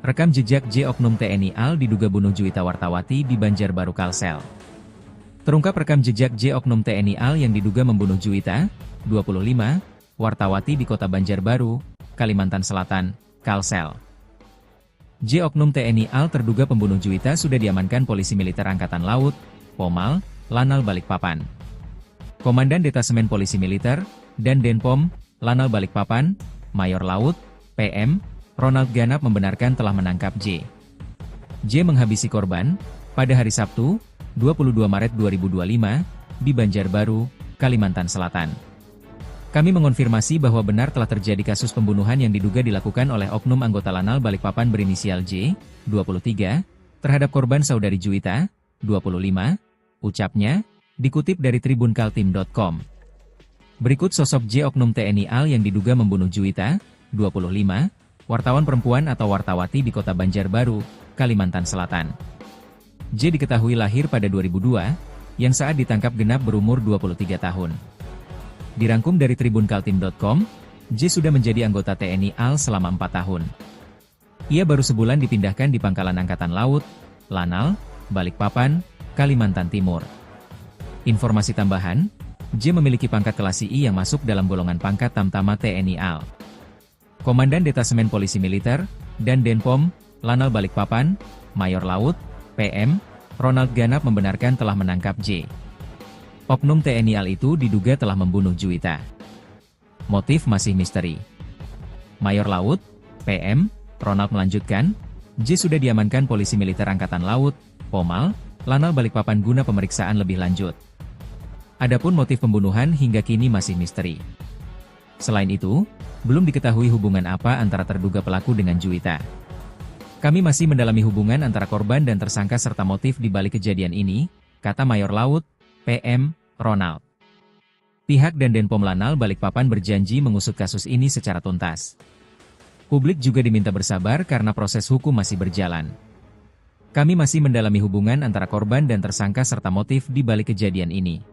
Rekam jejak J. Oknum TNI AL diduga bunuh Juwita Wartawati di Banjarbaru Kalsel. Terungkap rekam jejak J. Oknum TNI AL yang diduga membunuh Juwita, 25, Wartawati di Kota Banjarbaru, Kalimantan Selatan, Kalsel. J. Oknum TNI AL terduga pembunuh Juwita sudah diamankan Polisi Militer Angkatan Laut, Pomal, Lanal Balikpapan. Komandan Detasemen Polisi Militer, dan Denpom, Lanal Balikpapan, Mayor Laut, PM, Ronald Ganap membenarkan telah menangkap J. J menghabisi korban, pada hari Sabtu, 22 Maret 2025, di Banjarbaru, Kalimantan Selatan. Kami mengonfirmasi bahwa benar telah terjadi kasus pembunuhan yang diduga dilakukan oleh oknum anggota Lanal Balikpapan berinisial J, 23, terhadap korban saudari Juwita, 25, ucapnya, dikutip dari tribunkaltim.com. Berikut sosok J. Oknum TNI AL yang diduga membunuh Juwita, 25, wartawan perempuan atau Wartawati di Kota Banjarbaru, Kalimantan Selatan. J diketahui lahir pada 2002, yang saat ditangkap genap berumur 23 tahun. Dirangkum dari tribunkaltim.com, J sudah menjadi anggota TNI AL selama 4 tahun. Ia baru sebulan dipindahkan di Pangkalan Angkatan Laut, Lanal, Balikpapan, Kalimantan Timur. Informasi tambahan, J memiliki pangkat kelas II yang masuk dalam golongan pangkat Tamtama TNI AL. Komandan Detasemen Polisi Militer, dan Denpom, Lanal Balikpapan, Mayor Laut, PM, Ronald Ganap membenarkan telah menangkap J. Oknum TNI AL itu diduga telah membunuh Juwita. Motif masih misteri. Mayor Laut, PM, Ronald melanjutkan, J sudah diamankan Polisi Militer Angkatan Laut, Pomal, Lanal Balikpapan guna pemeriksaan lebih lanjut. Adapun motif pembunuhan hingga kini masih misteri. Selain itu, belum diketahui hubungan apa antara terduga pelaku dengan Juwita. Kami masih mendalami hubungan antara korban dan tersangka serta motif di balik kejadian ini, kata Mayor Laut, PM, Ronald. Pihak dan Denpom Lanal Balikpapan berjanji mengusut kasus ini secara tuntas. Publik juga diminta bersabar karena proses hukum masih berjalan. Kami masih mendalami hubungan antara korban dan tersangka serta motif di balik kejadian ini.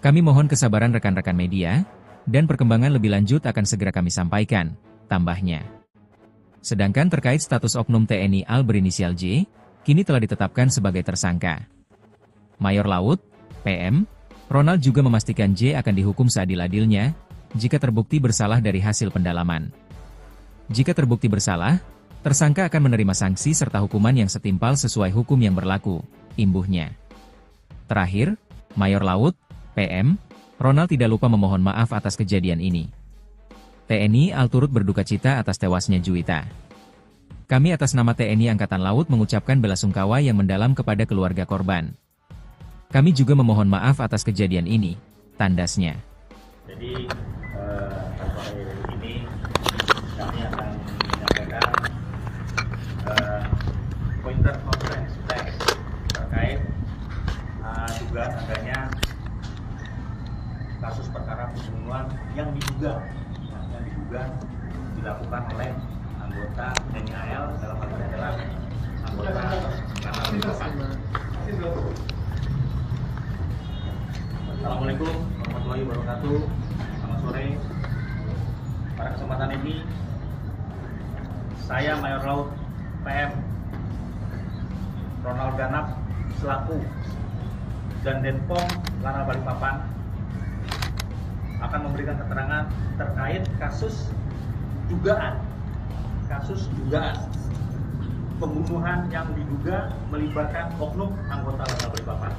Kami mohon kesabaran rekan-rekan media, dan perkembangan lebih lanjut akan segera kami sampaikan, tambahnya. Sedangkan terkait status oknum TNI AL berinisial J, kini telah ditetapkan sebagai tersangka. Mayor Laut, PM, Ronald juga memastikan J akan dihukum seadil-adilnya, jika terbukti bersalah dari hasil pendalaman. Jika terbukti bersalah, tersangka akan menerima sanksi serta hukuman yang setimpal sesuai hukum yang berlaku, imbuhnya. Terakhir, Mayor Laut, PM, Ronald tidak lupa memohon maaf atas kejadian ini. TNI AL turut berduka cita atas tewasnya Juwita. Kami atas nama TNI Angkatan Laut mengucapkan belasungkawa yang mendalam kepada keluarga korban. Kami juga memohon maaf atas kejadian ini, tandasnya. Jadi, sore ini kami akan menyampaikan pointer conference pers terkait dugaan adanya kasus perkara pembunuhan yang diduga dilakukan oleh anggota TNI AL dalam hal ini adalah anggota Lanal Balikpapan. Assalamualaikum warahmatullahi wabarakatuh. Selamat sore. Pada kesempatan ini, saya Mayor Laut PM Ronald Ganap selaku dan Denpom Lanal Balikpapan akan memberikan keterangan terkait kasus dugaan pembunuhan yang diduga melibatkan oknum anggota Lanal Balikpapan.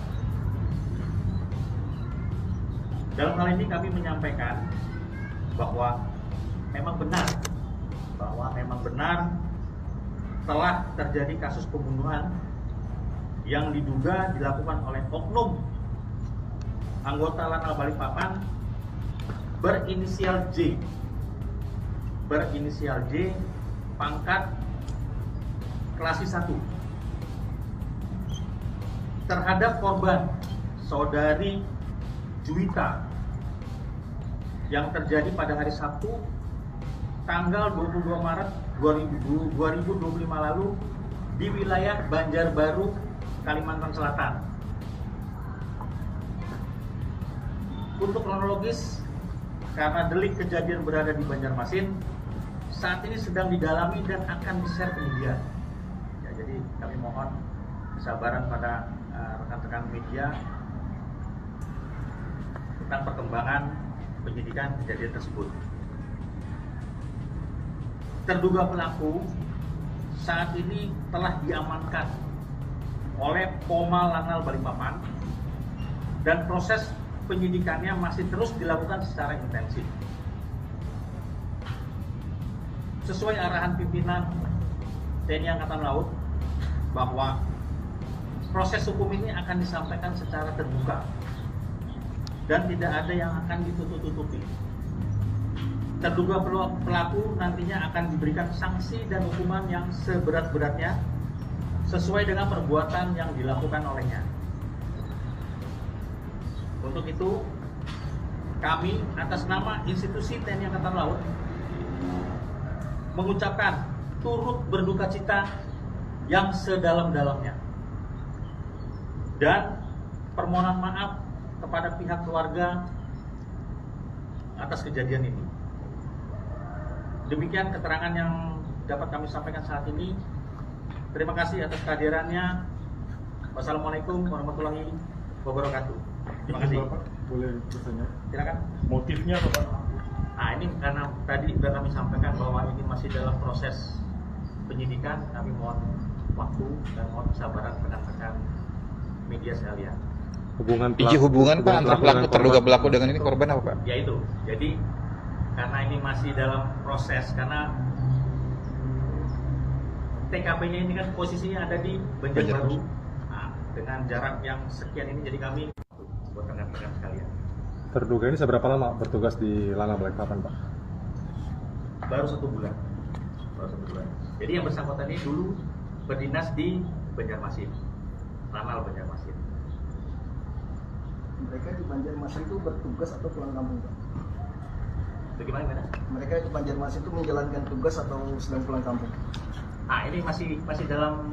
Dalam hal ini kami menyampaikan bahwa memang benar telah terjadi kasus pembunuhan yang diduga dilakukan oleh oknum anggota Lanal Balikpapan berinisial J, pangkat klasi 1 terhadap korban saudari Juwita yang terjadi pada hari Sabtu tanggal 22 Maret 2025 lalu di wilayah Banjarbaru, Kalimantan Selatan. Untuk kronologis, karena delik kejadian berada di Banjarmasin, saat ini sedang didalami dan akan di-share ke media. Ya, jadi kami mohon kesabaran pada rekan-rekan media tentang perkembangan penyidikan kejadian tersebut. Terduga pelaku saat ini telah diamankan oleh Poma Lanal Balikpapan dan proses penyidikannya masih terus dilakukan secara intensif. Sesuai arahan pimpinan TNI Angkatan Laut bahwa proses hukum ini akan disampaikan secara terbuka dan tidak ada yang akan ditutup-tutupi. Terduga pelaku nantinya akan diberikan sanksi dan hukuman yang seberat-beratnya sesuai dengan perbuatan yang dilakukan olehnya. Untuk itu, kami atas nama institusi TNI Angkatan Laut mengucapkan turut berduka cita yang sedalam-dalamnya dan permohonan maaf kepada pihak keluarga atas kejadian ini. Demikian keterangan yang dapat kami sampaikan saat ini. Terima kasih atas kehadirannya. Wassalamualaikum warahmatullahi wabarakatuh. Terima kasih. Bapak, boleh bertanya? Silakan. Motifnya apa, Pak? Nah, ini karena tadi sudah kami sampaikan bahwa ini masih dalam proses penyidikan, kami mohon waktu dan mohon kesabaran rekan-rekan media sekalian. Hubungan Pak antara pelaku terduga pelaku dengan ini korban apa Pak? Ya itu, jadi karena ini masih dalam proses, karena TKP-nya ini kan posisinya ada di Banjarbaru. Nah, dengan jarak yang sekian ini, jadi kami buat rekan-rekan sekalian. Terduga ini seberapa lama bertugas di Lanal Balikpapan, Pak? Baru 1 bulan. Jadi yang bersangkutan ini dulu berdinas di Banjarmasin, Lanal Banjarmasin. Mereka di Banjarmasin itu bertugas atau pulang kampung, Pak? Bagaimana? Mereka di Banjarmasin itu menjalankan tugas atau sedang pulang kampung? Nah, ini masih dalam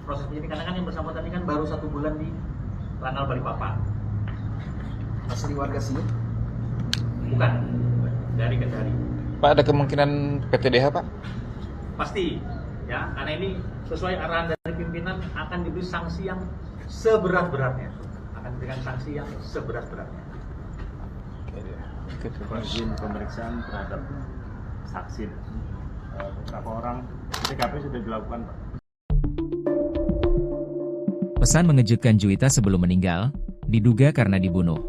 proses penyidikan, karena kan yang bersangkutan ini kan baru 1 bulan di Lanal Balikpapan. Asli warga sini? Bukan, dari Kendari. Pak, ada kemungkinan PTDH Pak? Pasti, ya, karena ini sesuai arahan dari pimpinan akan diberi sanksi yang seberat-beratnya. Akan diberikan sanksi yang seberat-beratnya. Izin pemeriksaan terhadap saksi beberapa orang TKP sudah dilakukan, Pak. Pesan mengejutkan Juwita sebelum meninggal, diduga karena dibunuh.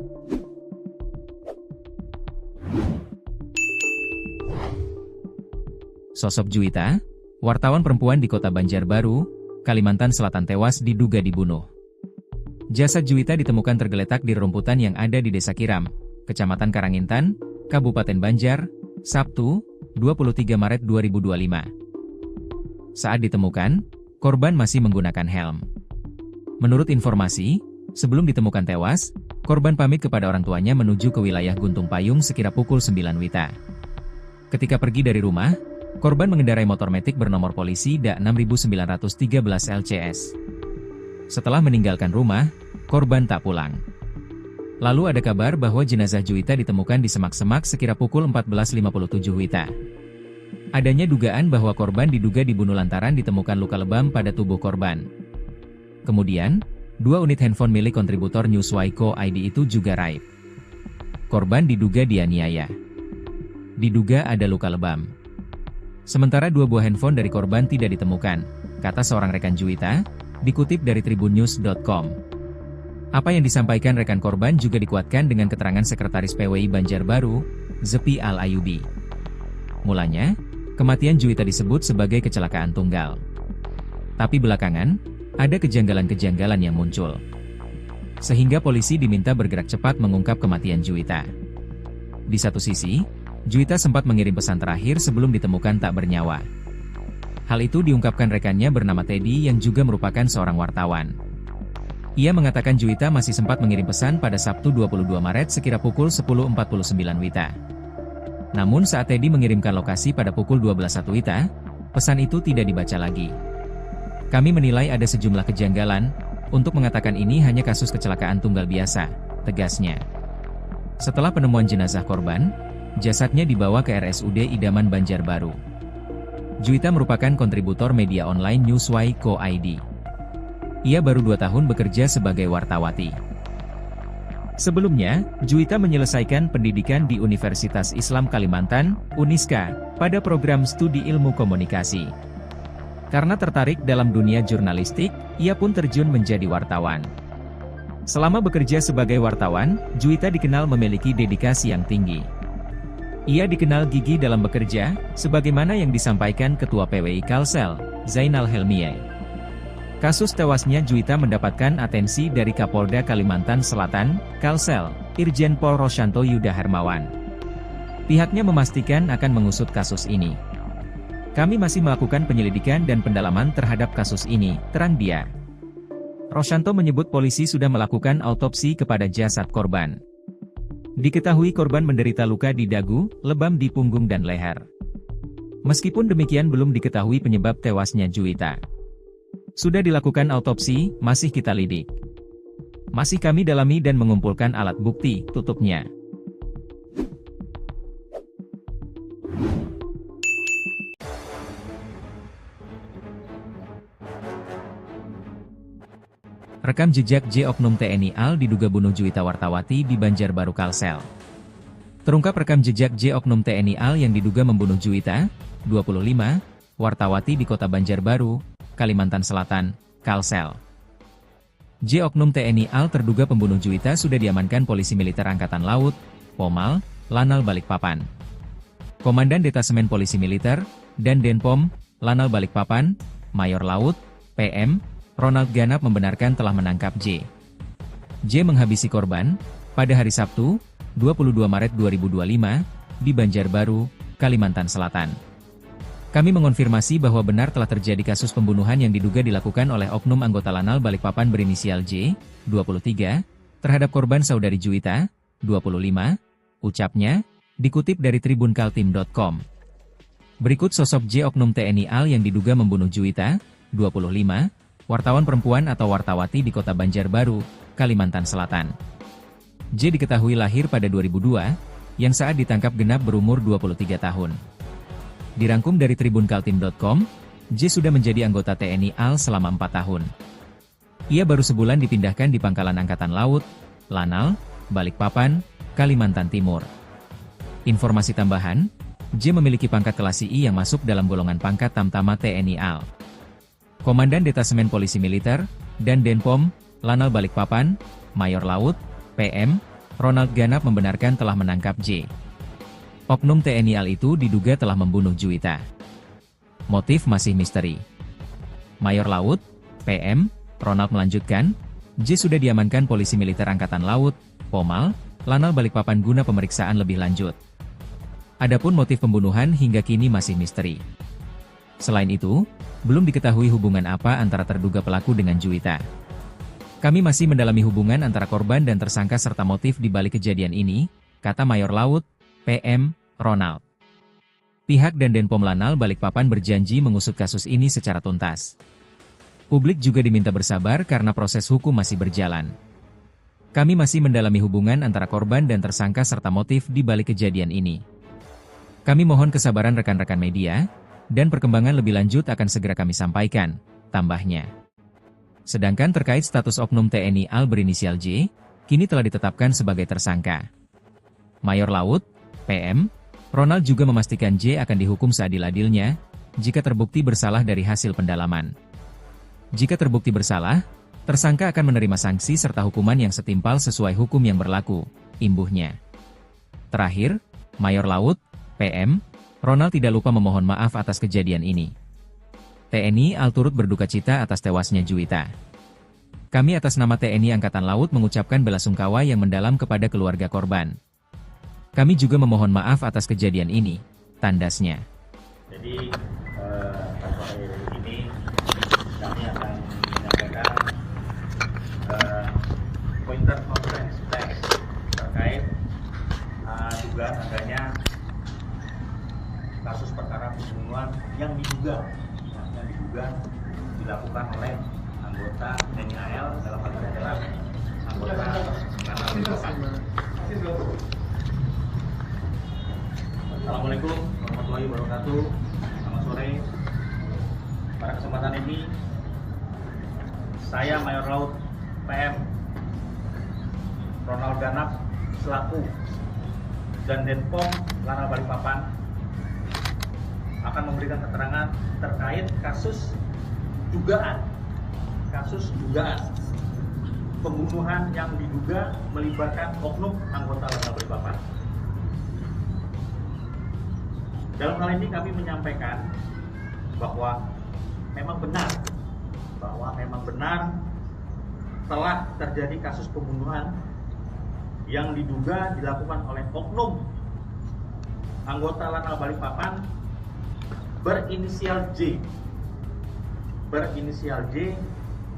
Sosok Juwita, wartawan perempuan di kota Banjarbaru, Kalimantan Selatan tewas diduga dibunuh. Jasad Juwita ditemukan tergeletak di rerumputan yang ada di Desa Kiram, Kecamatan Karangintan, Kabupaten Banjar, Sabtu, 23 Maret 2025. Saat ditemukan, korban masih menggunakan helm. Menurut informasi, sebelum ditemukan tewas, korban pamit kepada orang tuanya menuju ke wilayah Guntung Payung sekira pukul 9 WITA. Ketika pergi dari rumah, korban mengendarai motor metik bernomor polisi DA 6913 LCS. Setelah meninggalkan rumah, korban tak pulang. Lalu ada kabar bahwa jenazah Juwita ditemukan di semak-semak sekira pukul 14.57 WITA. Adanya dugaan bahwa korban diduga dibunuh lantaran ditemukan luka lebam pada tubuh korban. Kemudian, 2 unit handphone milik kontributor Newswire ID itu juga raib. Korban diduga dianiaya. Diduga ada luka lebam. Sementara 2 buah handphone dari korban tidak ditemukan, kata seorang rekan Juwita, dikutip dari tribunnews.com. Apa yang disampaikan rekan korban juga dikuatkan dengan keterangan Sekretaris PWI Banjarbaru, Zepi Al-Ayubi. Mulanya, kematian Juwita disebut sebagai kecelakaan tunggal. Tapi belakangan, ada kejanggalan-kejanggalan yang muncul. Sehingga polisi diminta bergerak cepat mengungkap kematian Juwita. Di satu sisi, Juwita sempat mengirim pesan terakhir sebelum ditemukan tak bernyawa. Hal itu diungkapkan rekannya bernama Teddy yang juga merupakan seorang wartawan. Ia mengatakan Juwita masih sempat mengirim pesan pada Sabtu 22 Maret sekira pukul 10.49 WITA. Namun saat Teddy mengirimkan lokasi pada pukul 12.01 WITA, pesan itu tidak dibaca lagi. Kami menilai ada sejumlah kejanggalan, untuk mengatakan ini hanya kasus kecelakaan tunggal biasa, tegasnya. Setelah penemuan jenazah korban, jasadnya dibawa ke RSUD Idaman Banjarbaru. Juwita merupakan kontributor media online Newsway.co.id. Ia baru 2 tahun bekerja sebagai wartawati. Sebelumnya, Juwita menyelesaikan pendidikan di Universitas Islam Kalimantan, UNISKA, pada program studi ilmu komunikasi. Karena tertarik dalam dunia jurnalistik, ia pun terjun menjadi wartawan. Selama bekerja sebagai wartawan, Juwita dikenal memiliki dedikasi yang tinggi. Ia dikenal gigih dalam bekerja, sebagaimana yang disampaikan Ketua PWI Kalsel, Zainal Helmiye. Kasus tewasnya Juwita mendapatkan atensi dari Kapolda Kalimantan Selatan, Kalsel, Irjen Pol Rosyanto Yuda Hermawan. Pihaknya memastikan akan mengusut kasus ini. Kami masih melakukan penyelidikan dan pendalaman terhadap kasus ini, terang dia. Rosyanto menyebut polisi sudah melakukan autopsi kepada jasad korban. Diketahui korban menderita luka di dagu, lebam di punggung dan leher. Meskipun demikian belum diketahui penyebab tewasnya Juwita. Sudah dilakukan autopsi, masih kita lidik. Masih kami dalami dan mengumpulkan alat bukti, tutupnya. Rekam jejak J Oknum TNI AL diduga bunuh Juwita Wartawati di Banjarbaru Kalsel. Terungkap rekam jejak J Oknum TNI AL yang diduga membunuh Juwita, 25, wartawati di Kota Banjarbaru, Kalimantan Selatan, Kalsel. J Oknum TNI AL terduga pembunuh Juwita sudah diamankan Polisi Militer Angkatan Laut, Pomal, Lanal Balikpapan. Komandan Detasemen Polisi Militer, dan Denpom, Lanal Balikpapan, Mayor Laut, PM, Ronald Ganap membenarkan telah menangkap J. J menghabisi korban, pada hari Sabtu, 22 Maret 2025, di Banjarbaru, Kalimantan Selatan. Kami mengonfirmasi bahwa benar telah terjadi kasus pembunuhan yang diduga dilakukan oleh oknum anggota Lanal Balikpapan berinisial J, 23, terhadap korban saudari Juwita, 25, ucapnya, dikutip dari tribunkaltim.com. Berikut sosok J Oknum TNI AL yang diduga membunuh Juwita, 25, wartawan perempuan atau wartawati di Kota Banjarbaru, Kalimantan Selatan. J diketahui lahir pada 2002, yang saat ditangkap genap berumur 23 tahun. Dirangkum dari tribunkaltim.com, J sudah menjadi anggota TNI AL selama 4 tahun. Ia baru sebulan dipindahkan di Pangkalan Angkatan Laut, Lanal, Balikpapan, Kalimantan Timur. Informasi tambahan, J memiliki pangkat kelas II yang masuk dalam golongan pangkat Tamtama TNI AL. Komandan Detasemen Polisi Militer, dan Denpom, Lanal Balikpapan, Mayor Laut, PM, Ronald Ganap membenarkan telah menangkap J. Oknum TNI AL itu diduga telah membunuh Juwita. Motif masih misteri. Mayor Laut, PM, Ronald melanjutkan, J sudah diamankan Polisi Militer Angkatan Laut, Pomal, Lanal Balikpapan guna pemeriksaan lebih lanjut. Adapun motif pembunuhan hingga kini masih misteri. Selain itu, belum diketahui hubungan apa antara terduga pelaku dengan Juwita. Kami masih mendalami hubungan antara korban dan tersangka serta motif di balik kejadian ini, kata Mayor Laut, PM, Ronald. Pihak dan Denpom Lanal Balikpapan berjanji mengusut kasus ini secara tuntas. Publik juga diminta bersabar karena proses hukum masih berjalan. Kami masih mendalami hubungan antara korban dan tersangka serta motif di balik kejadian ini. Kami mohon kesabaran rekan-rekan media, dan perkembangan lebih lanjut akan segera kami sampaikan, tambahnya. Sedangkan terkait status oknum TNI AL berinisial J, kini telah ditetapkan sebagai tersangka. Mayor Laut, PM, Ronald juga memastikan J akan dihukum seadil-adilnya, jika terbukti bersalah dari hasil pendalaman. Jika terbukti bersalah, tersangka akan menerima sanksi serta hukuman yang setimpal sesuai hukum yang berlaku, imbuhnya. Terakhir, Mayor Laut, PM, Ronald tidak lupa memohon maaf atas kejadian ini. TNI AL turut berduka cita atas tewasnya Juwita. Kami atas nama TNI Angkatan Laut mengucapkan belasungkawa yang mendalam kepada keluarga korban. Kami juga memohon maaf atas kejadian ini, tandasnya. Jadi, sore ini kami akan menyampaikan pointer conference pers terkait dugaan adanya kasus perkara pembunuhan yang diduga dilakukan oleh anggota TNI AL dalam hal ini adalah anggota Lanal Balikpapan. Assalamualaikum warahmatullahi wabarakatuh. Selamat sore. Pada kesempatan ini, saya Mayor Laut PM Ronald Ganap selaku dan Denpom Lanal Balikpapan akan memberikan keterangan terkait kasus dugaan pembunuhan yang diduga melibatkan oknum anggota Lanal Balikpapan. Dalam hal ini kami menyampaikan bahwa memang benar telah terjadi kasus pembunuhan yang diduga dilakukan oleh oknum anggota Lanal Balikpapan berinisial J,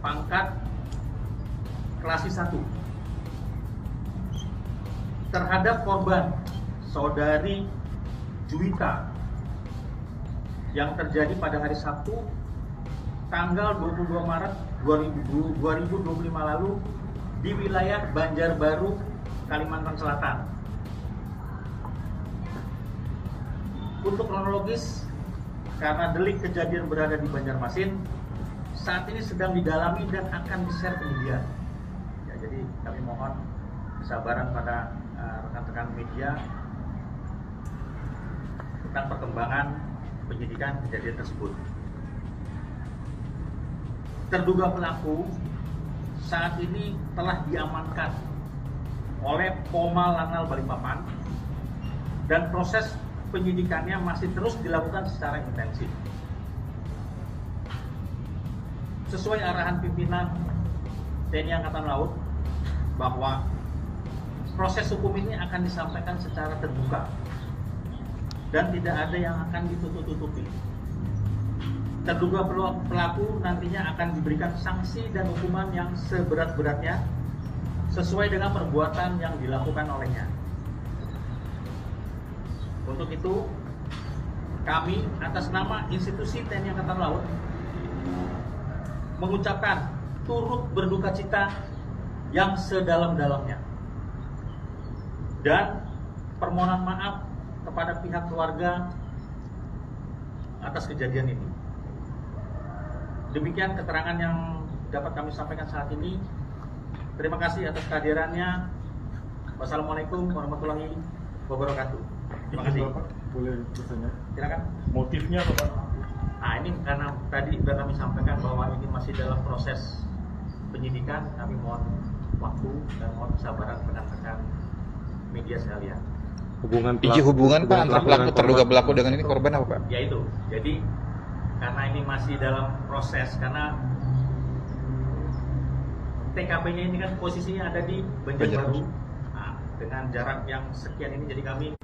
pangkat klasis 1, terhadap korban saudari Juwita yang terjadi pada hari Sabtu tanggal 22 Maret 2025 lalu di wilayah Banjarbaru, Kalimantan Selatan. Untuk kronologis, karena delik kejadian berada di Banjarmasin, saat ini sedang didalami dan akan di-share kemudian. Ya, jadi kami mohon kesabaran pada rekan-rekan media tentang perkembangan penyidikan kejadian tersebut. Terduga pelaku saat ini telah diamankan oleh Poma Lanal Balikpapan dan proses penyidikannya masih terus dilakukan secara intensif. Sesuai arahan pimpinan TNI Angkatan Laut bahwa proses hukum ini akan disampaikan secara terbuka dan tidak ada yang akan ditutup-tutupi. Terduga pelaku nantinya akan diberikan sanksi dan hukuman yang seberat-beratnya sesuai dengan perbuatan yang dilakukan olehnya. Untuk itu, kami atas nama institusi TNI Angkatan Laut mengucapkan turut berduka cita yang sedalam-dalamnya dan permohonan maaf kepada pihak keluarga atas kejadian ini. Demikian keterangan yang dapat kami sampaikan saat ini. Terima kasih atas kehadirannya. Wassalamualaikum warahmatullahi wabarakatuh. Terima kasih. Bapak, boleh bertanya? Silakan. Motifnya apa Pak? Nah, ini karena tadi sudah kami sampaikan bahwa ini masih dalam proses penyidikan, kami mohon waktu dan mohon kesabaran rekan-rekan media sekalian. Hubungan Pak antara pelaku terduga pelaku dengan ini korban apa Pak? Ya itu. Jadi karena ini masih dalam proses, karena TKP-nya ini kan posisinya ada di Banjarbaru. Nah, dengan jarak yang sekian ini, jadi kami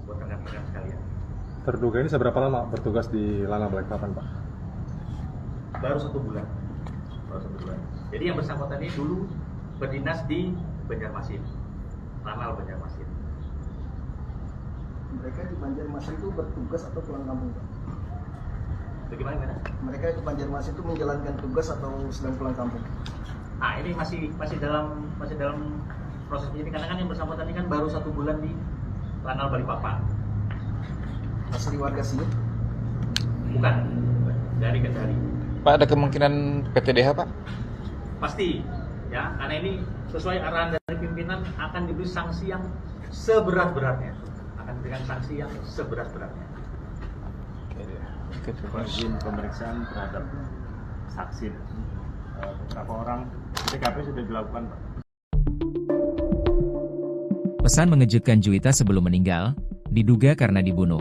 buat rekan-rekan sekalian. Terduga ini seberapa lama bertugas di Lanal Balikpapan, Pak? Baru 1 bulan. Jadi yang bersangkutan ini dulu berdinas di Banjarmasin, Lanal Banjarmasin. Mereka di Banjarmasin itu bertugas atau pulang kampung, Pak? Bagaimana? Mereka di Banjarmasin itu menjalankan tugas atau sedang pulang kampung? Nah, ini masih dalam proses ini, karena kan yang bersangkutan ini kan baru 1 bulan di Lanal Balikpapan. Asli warga sini? Bukan, dari Kendari. Pak, ada kemungkinan PTDH Pak? Pasti, ya, karena ini sesuai arahan dari pimpinan akan diberi sanksi yang seberat-beratnya. Izin pemeriksaan terhadap saksi. Beberapa orang di TKP sudah dilakukan Pak. Pesan mengejutkan Juwita sebelum meninggal, diduga karena dibunuh.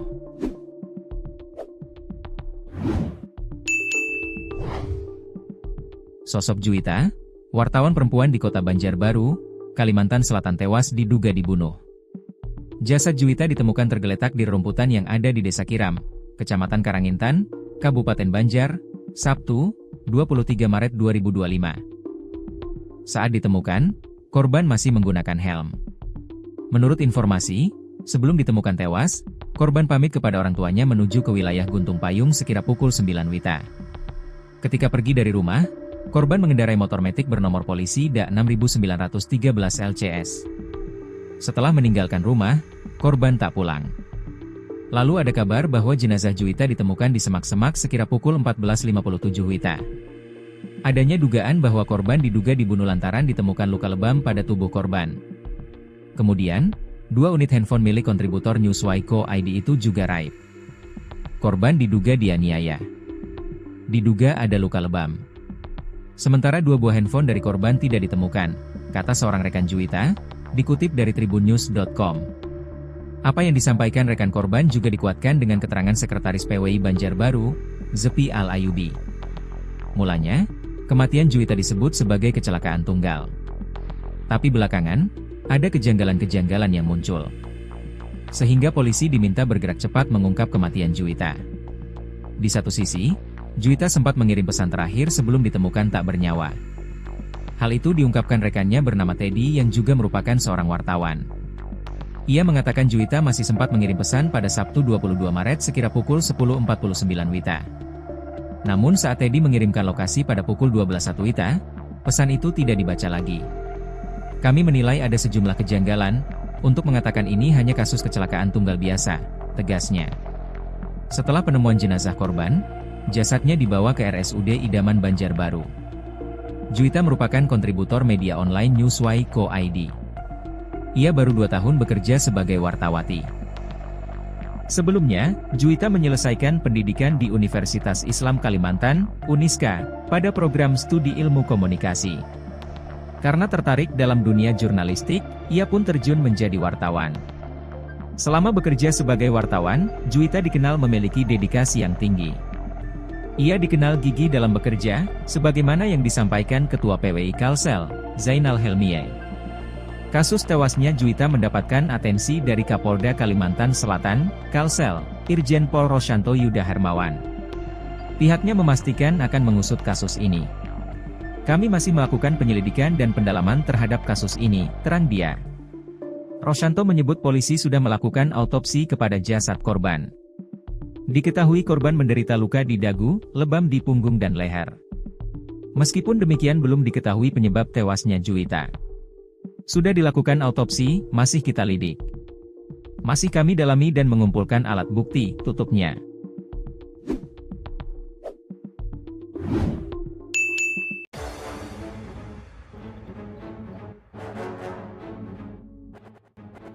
Sosok Juwita, wartawan perempuan di kota Banjarbaru, Kalimantan Selatan tewas diduga dibunuh. Jasad Juwita ditemukan tergeletak di rerumputan yang ada di Desa Kiram, Kecamatan Karangintan, Kabupaten Banjar, Sabtu, 23 Maret 2025. Saat ditemukan, korban masih menggunakan helm. Menurut informasi, sebelum ditemukan tewas, korban pamit kepada orang tuanya menuju ke wilayah Guntung Payung sekira pukul 9 WITA. Ketika pergi dari rumah, korban mengendarai motor metik bernomor polisi DA 6913 LCS. Setelah meninggalkan rumah, korban tak pulang. Lalu ada kabar bahwa jenazah Juwita ditemukan di semak-semak sekira pukul 14.57 WITA. Adanya dugaan bahwa korban diduga dibunuh lantaran ditemukan luka lebam pada tubuh korban. Kemudian, 2 unit handphone milik kontributor Newswire ID itu juga raib. Korban diduga dianiaya. Diduga ada luka lebam. Sementara 2 buah handphone dari korban tidak ditemukan, kata seorang rekan Juwita, dikutip dari tribunnews.com. Apa yang disampaikan rekan korban juga dikuatkan dengan keterangan Sekretaris PWI Banjarbaru, Zepi Al-Ayubi. Mulanya, kematian Juwita disebut sebagai kecelakaan tunggal. Tapi belakangan, ada kejanggalan-kejanggalan yang muncul. Sehingga polisi diminta bergerak cepat mengungkap kematian Juwita. Di satu sisi, Juwita sempat mengirim pesan terakhir sebelum ditemukan tak bernyawa. Hal itu diungkapkan rekannya bernama Teddy yang juga merupakan seorang wartawan. Ia mengatakan Juwita masih sempat mengirim pesan pada Sabtu 22 Maret sekira pukul 10.49 WITA. Namun saat Teddy mengirimkan lokasi pada pukul 12.01 WITA, pesan itu tidak dibaca lagi. Kami menilai ada sejumlah kejanggalan, untuk mengatakan ini hanya kasus kecelakaan tunggal biasa, tegasnya. Setelah penemuan jenazah korban, jasadnya dibawa ke RSUD Idaman Banjarbaru. Juwita merupakan kontributor media online Newswire ID. Ia baru 2 tahun bekerja sebagai wartawati. Sebelumnya, Juwita menyelesaikan pendidikan di Universitas Islam Kalimantan, Uniska, pada program studi ilmu komunikasi. Karena tertarik dalam dunia jurnalistik, ia pun terjun menjadi wartawan. Selama bekerja sebagai wartawan, Juwita dikenal memiliki dedikasi yang tinggi. Ia dikenal gigih dalam bekerja, sebagaimana yang disampaikan Ketua PWI Kalsel, Zainal Helmiye. Kasus tewasnya Juwita mendapatkan atensi dari Kapolda Kalimantan Selatan, Kalsel, Irjen Pol Rosyanto Yuda Hermawan. Pihaknya memastikan akan mengusut kasus ini. Kami masih melakukan penyelidikan dan pendalaman terhadap kasus ini, terang dia. Rosyanto menyebut polisi sudah melakukan autopsi kepada jasad korban. Diketahui korban menderita luka di dagu, lebam di punggung dan leher. Meskipun demikian belum diketahui penyebab tewasnya Juwita. Sudah dilakukan autopsi, masih kita lidik. Masih kami dalami dan mengumpulkan alat bukti, tutupnya.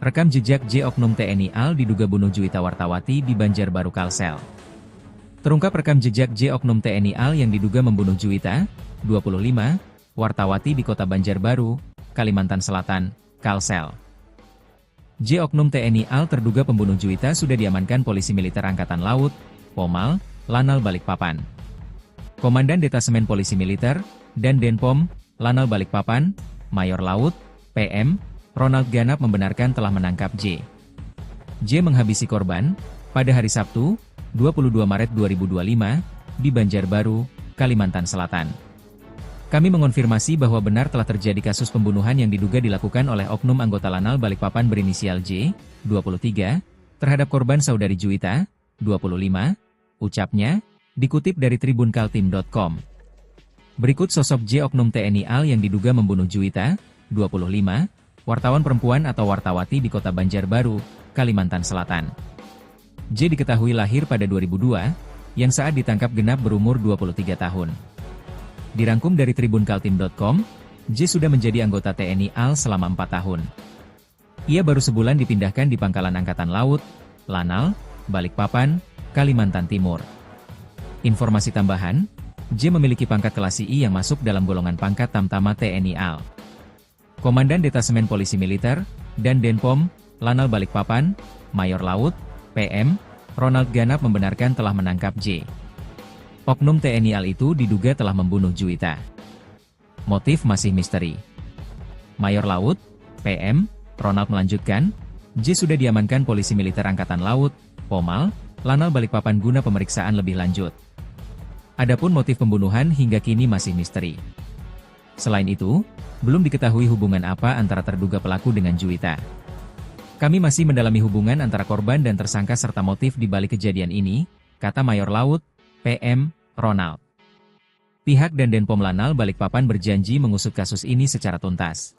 Rekam jejak J Oknum TNI AL diduga bunuh Juwita Wartawati di Banjarbaru Kalsel. Terungkap rekam jejak J Oknum TNI AL yang diduga membunuh Juwita, 25, wartawati di kota Banjarbaru, Kalimantan Selatan, Kalsel. J Oknum TNI AL terduga pembunuh Juwita sudah diamankan Polisi Militer Angkatan Laut, Pomal, Lanal Balikpapan. Komandan Detasemen Polisi Militer, dan Denpom, Lanal Balikpapan, Mayor Laut, PM, Ronald Ganap membenarkan telah menangkap J. J menghabisi korban, pada hari Sabtu, 22 Maret 2025, di Banjarbaru, Kalimantan Selatan. Kami mengonfirmasi bahwa benar telah terjadi kasus pembunuhan yang diduga dilakukan oleh oknum anggota Lanal Balikpapan berinisial J, 23, terhadap korban saudari Juwita, 25, ucapnya, dikutip dari tribunkaltim.com. Berikut sosok J Oknum TNI AL yang diduga membunuh Juwita, 25, wartawan perempuan atau wartawati di kota Banjarbaru, Kalimantan Selatan. J diketahui lahir pada 2002, yang saat ditangkap genap berumur 23 tahun. Dirangkum dari tribunkaltim.com, J sudah menjadi anggota TNI AL selama 4 tahun. Ia baru sebulan dipindahkan di Pangkalan Angkatan Laut, Lanal, Balikpapan, Kalimantan Timur. Informasi tambahan, J memiliki pangkat kelas I yang masuk dalam golongan pangkat Tamtama TNI AL. Komandan Detasemen Polisi Militer, dan Denpom, Lanal Balikpapan, Mayor Laut, PM, Ronald Ganap membenarkan telah menangkap J. Oknum TNI AL itu diduga telah membunuh Juwita. Motif masih misteri. Mayor Laut, PM, Ronald melanjutkan, J sudah diamankan Polisi Militer Angkatan Laut, Pomal, Lanal Balikpapan guna pemeriksaan lebih lanjut. Adapun motif pembunuhan hingga kini masih misteri. Selain itu, belum diketahui hubungan apa antara terduga pelaku dengan Juwita. Kami masih mendalami hubungan antara korban dan tersangka serta motif di balik kejadian ini, kata Mayor Laut, PM, Ronald. Pihak dan Denpom Lanal Balikpapan berjanji mengusut kasus ini secara tuntas.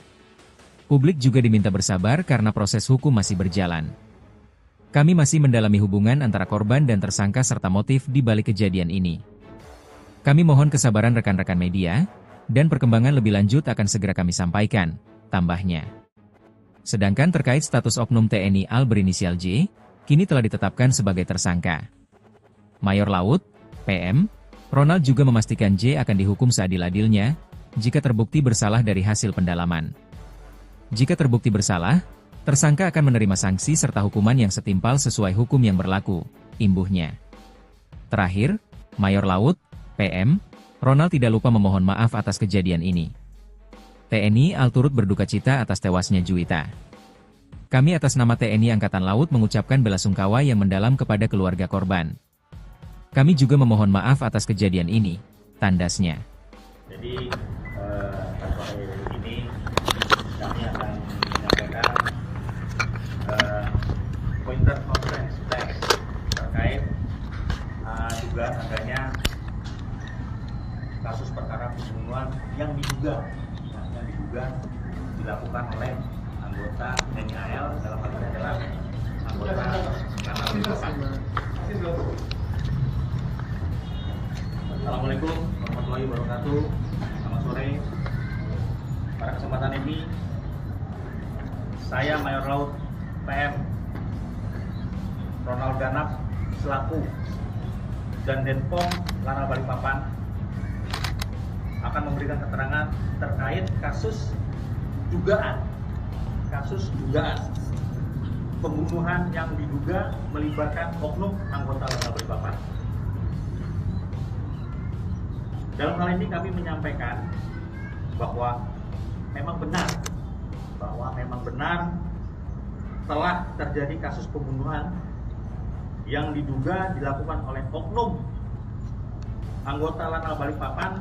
Publik juga diminta bersabar karena proses hukum masih berjalan. Kami masih mendalami hubungan antara korban dan tersangka serta motif di balik kejadian ini. Kami mohon kesabaran rekan-rekan media, dan perkembangan lebih lanjut akan segera kami sampaikan, tambahnya. Sedangkan terkait status oknum TNI AL berinisial J, kini telah ditetapkan sebagai tersangka. Mayor Laut, PM, Ronald juga memastikan J akan dihukum seadil-adilnya, jika terbukti bersalah dari hasil pendalaman. Jika terbukti bersalah, tersangka akan menerima sanksi serta hukuman yang setimpal sesuai hukum yang berlaku, imbuhnya. Terakhir, Mayor Laut, PM, Ronald tidak lupa memohon maaf atas kejadian ini. TNI AL turut berduka cita atas tewasnya Juwita. Kami atas nama TNI Angkatan Laut mengucapkan belasungkawa yang mendalam kepada keluarga korban. Kami juga memohon maaf atas kejadian ini, tandasnya. Jadi pada sore ini kami akan menyampaikan pointer conference pers terkait dugaan adanya kasus perkara pembunuhan yang diduga dilakukan oleh anggota TNI AL, dalam hal ini adalah anggota Lanal Balikpapan. Assalamualaikum warahmatullahi wabarakatuh. Selamat sore. Pada kesempatan ini, saya Mayor Laut PM Ronald Ganap selaku dan Denpom Lanal Balikpapan akan memberikan keterangan terkait kasus dugaan pembunuhan yang diduga melibatkan oknum anggota Lanal Balikpapan. Dalam hal ini kami menyampaikan bahwa memang benar telah terjadi kasus pembunuhan yang diduga dilakukan oleh oknum anggota Lanal Balikpapan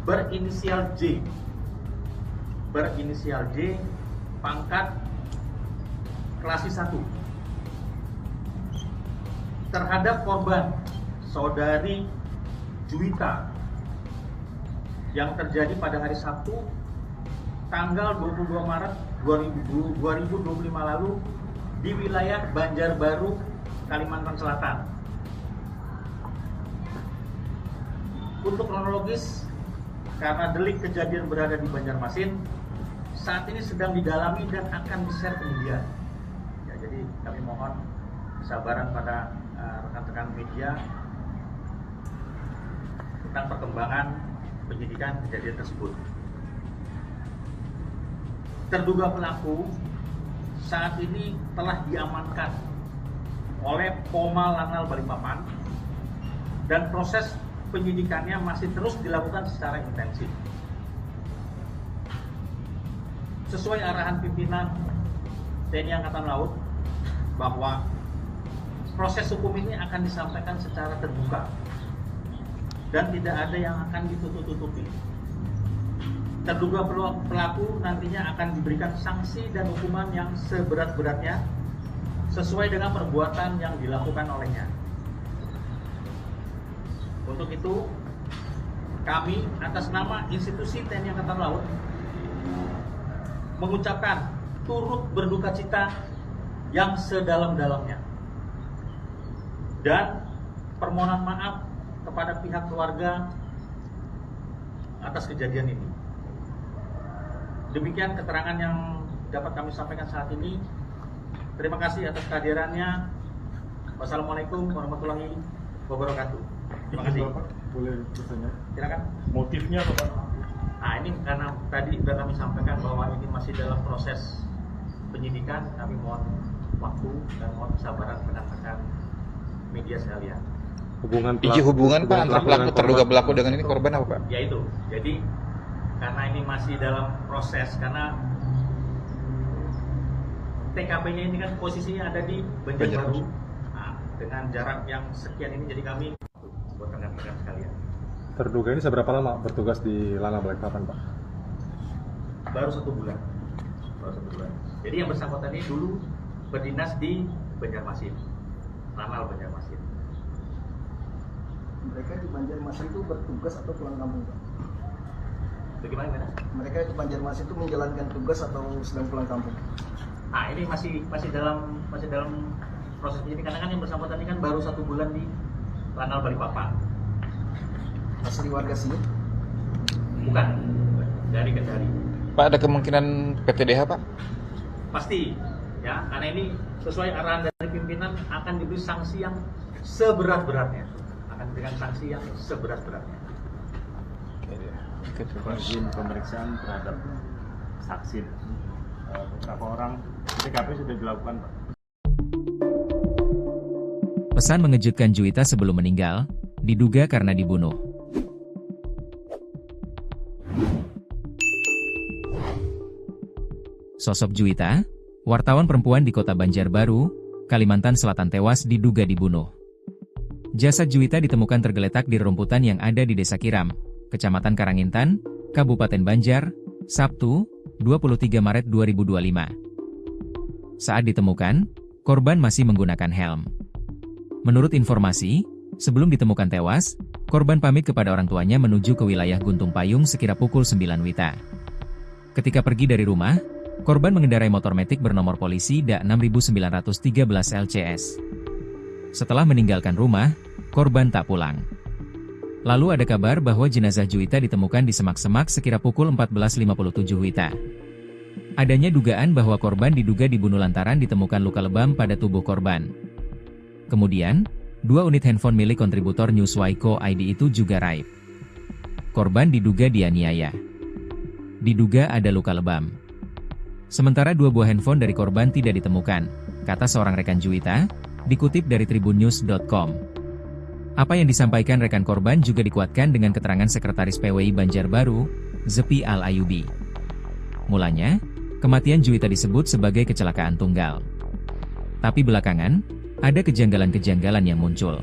berinisial J, pangkat klasis 1, terhadap korban saudari Juwita yang terjadi pada hari Sabtu tanggal 22 Maret 2025 lalu di wilayah Banjarbaru, Kalimantan Selatan. Untuk kronologis, karena delik kejadian berada di Banjarmasin, saat ini sedang didalami dan akan di-share kemudian. Ya, jadi kami mohon kesabaran pada rekan-rekan media tentang perkembangan penyidikan kejadian tersebut. Terduga pelaku saat ini telah diamankan oleh Poma Lanal Balikpapan dan proses penyidikannya masih terus dilakukan secara intensif. Sesuai arahan pimpinan TNI Angkatan Laut bahwa proses hukum ini akan disampaikan secara terbuka dan tidak ada yang akan ditutup-tutupi. Terduga pelaku nantinya akan diberikan sanksi dan hukuman yang seberat-beratnya sesuai dengan perbuatan yang dilakukan olehnya. Untuk itu, kami atas nama institusi TNI Angkatan Laut mengucapkan turut berduka cita yang sedalam-dalamnya dan permohonan maaf kepada pihak keluarga atas kejadian ini. Demikian keterangan yang dapat kami sampaikan saat ini. Terima kasih atas kehadirannya. Wassalamualaikum warahmatullahi wabarakatuh. Terima kasih. Boleh bertanya? Silakan. Motifnya apa Pak? Nah, ini karena tadi sudah kami sampaikan bahwa ini masih dalam proses penyidikan, kami mohon waktu dan mohon kesabaran rekan-rekan media sekalian. Hubungan Pak antara pelaku terduga pelaku dengan ini korban apa Pak? Ya itu. Jadi karena ini masih dalam proses, karena TKP-nya ini kan posisinya ada di Banjarbaru. Nah, dengan jarak yang sekian ini, jadi kami buat rekan-rekan sekalian. Terduga ini seberapa lama bertugas di Lanal Balikpapan, Pak? Baru 1 bulan. Jadi yang bersangkutan ini dulu berdinas di Banjarmasin, Lanal Banjarmasin. Mereka di Banjarmasin itu bertugas atau pulang kampung, Pak? Bagaimana? Mereka di Banjarmasin itu menjalankan tugas atau sedang pulang kampung? Nah, ini masih dalam proses penyidikan karena kan yang bersangkutan ini kan baru 1 bulan di Lanal Balikpapan. Asli warga sini? Bukan dari Kendari. Pak, ada kemungkinan PTDH, Pak? Pasti, ya, karena ini sesuai arahan dari pimpinan akan diberi sanksi yang seberat-beratnya. Akan diberikan sanksi yang seberat-beratnya. Izin pemeriksaan terhadap saksi. Beberapa orang di TKP sudah dilakukan, Pak. Pesan mengejutkan Juwita sebelum meninggal, diduga karena dibunuh. Sosok Juwita, wartawan perempuan di kota Banjarbaru, Kalimantan Selatan tewas diduga dibunuh. Jasad Juwita ditemukan tergeletak di rerumputan yang ada di Desa Kiram, Kecamatan Karangintan, Kabupaten Banjar, Sabtu, 23 Maret 2025. Saat ditemukan, korban masih menggunakan helm. Menurut informasi, sebelum ditemukan tewas, korban pamit kepada orang tuanya menuju ke wilayah Guntung Payung sekira pukul 9 WITA. Ketika pergi dari rumah, korban mengendarai motor metik bernomor polisi DA 6913 LCS. Setelah meninggalkan rumah, korban tak pulang. Lalu ada kabar bahwa jenazah Juwita ditemukan di semak-semak sekira pukul 14.57 WITA. Adanya dugaan bahwa korban diduga dibunuh lantaran ditemukan luka lebam pada tubuh korban. Kemudian, 2 unit handphone milik kontributor Newswire ID itu juga raib. Korban diduga dianiaya. Diduga ada luka lebam. Sementara 2 buah handphone dari korban tidak ditemukan, kata seorang rekan Juwita, dikutip dari tribunnews.com. Apa yang disampaikan rekan korban juga dikuatkan dengan keterangan Sekretaris PWI Banjarbaru, Zepi Al-Ayubi. Mulanya, kematian Juwita disebut sebagai kecelakaan tunggal. Tapi belakangan, ada kejanggalan-kejanggalan yang muncul.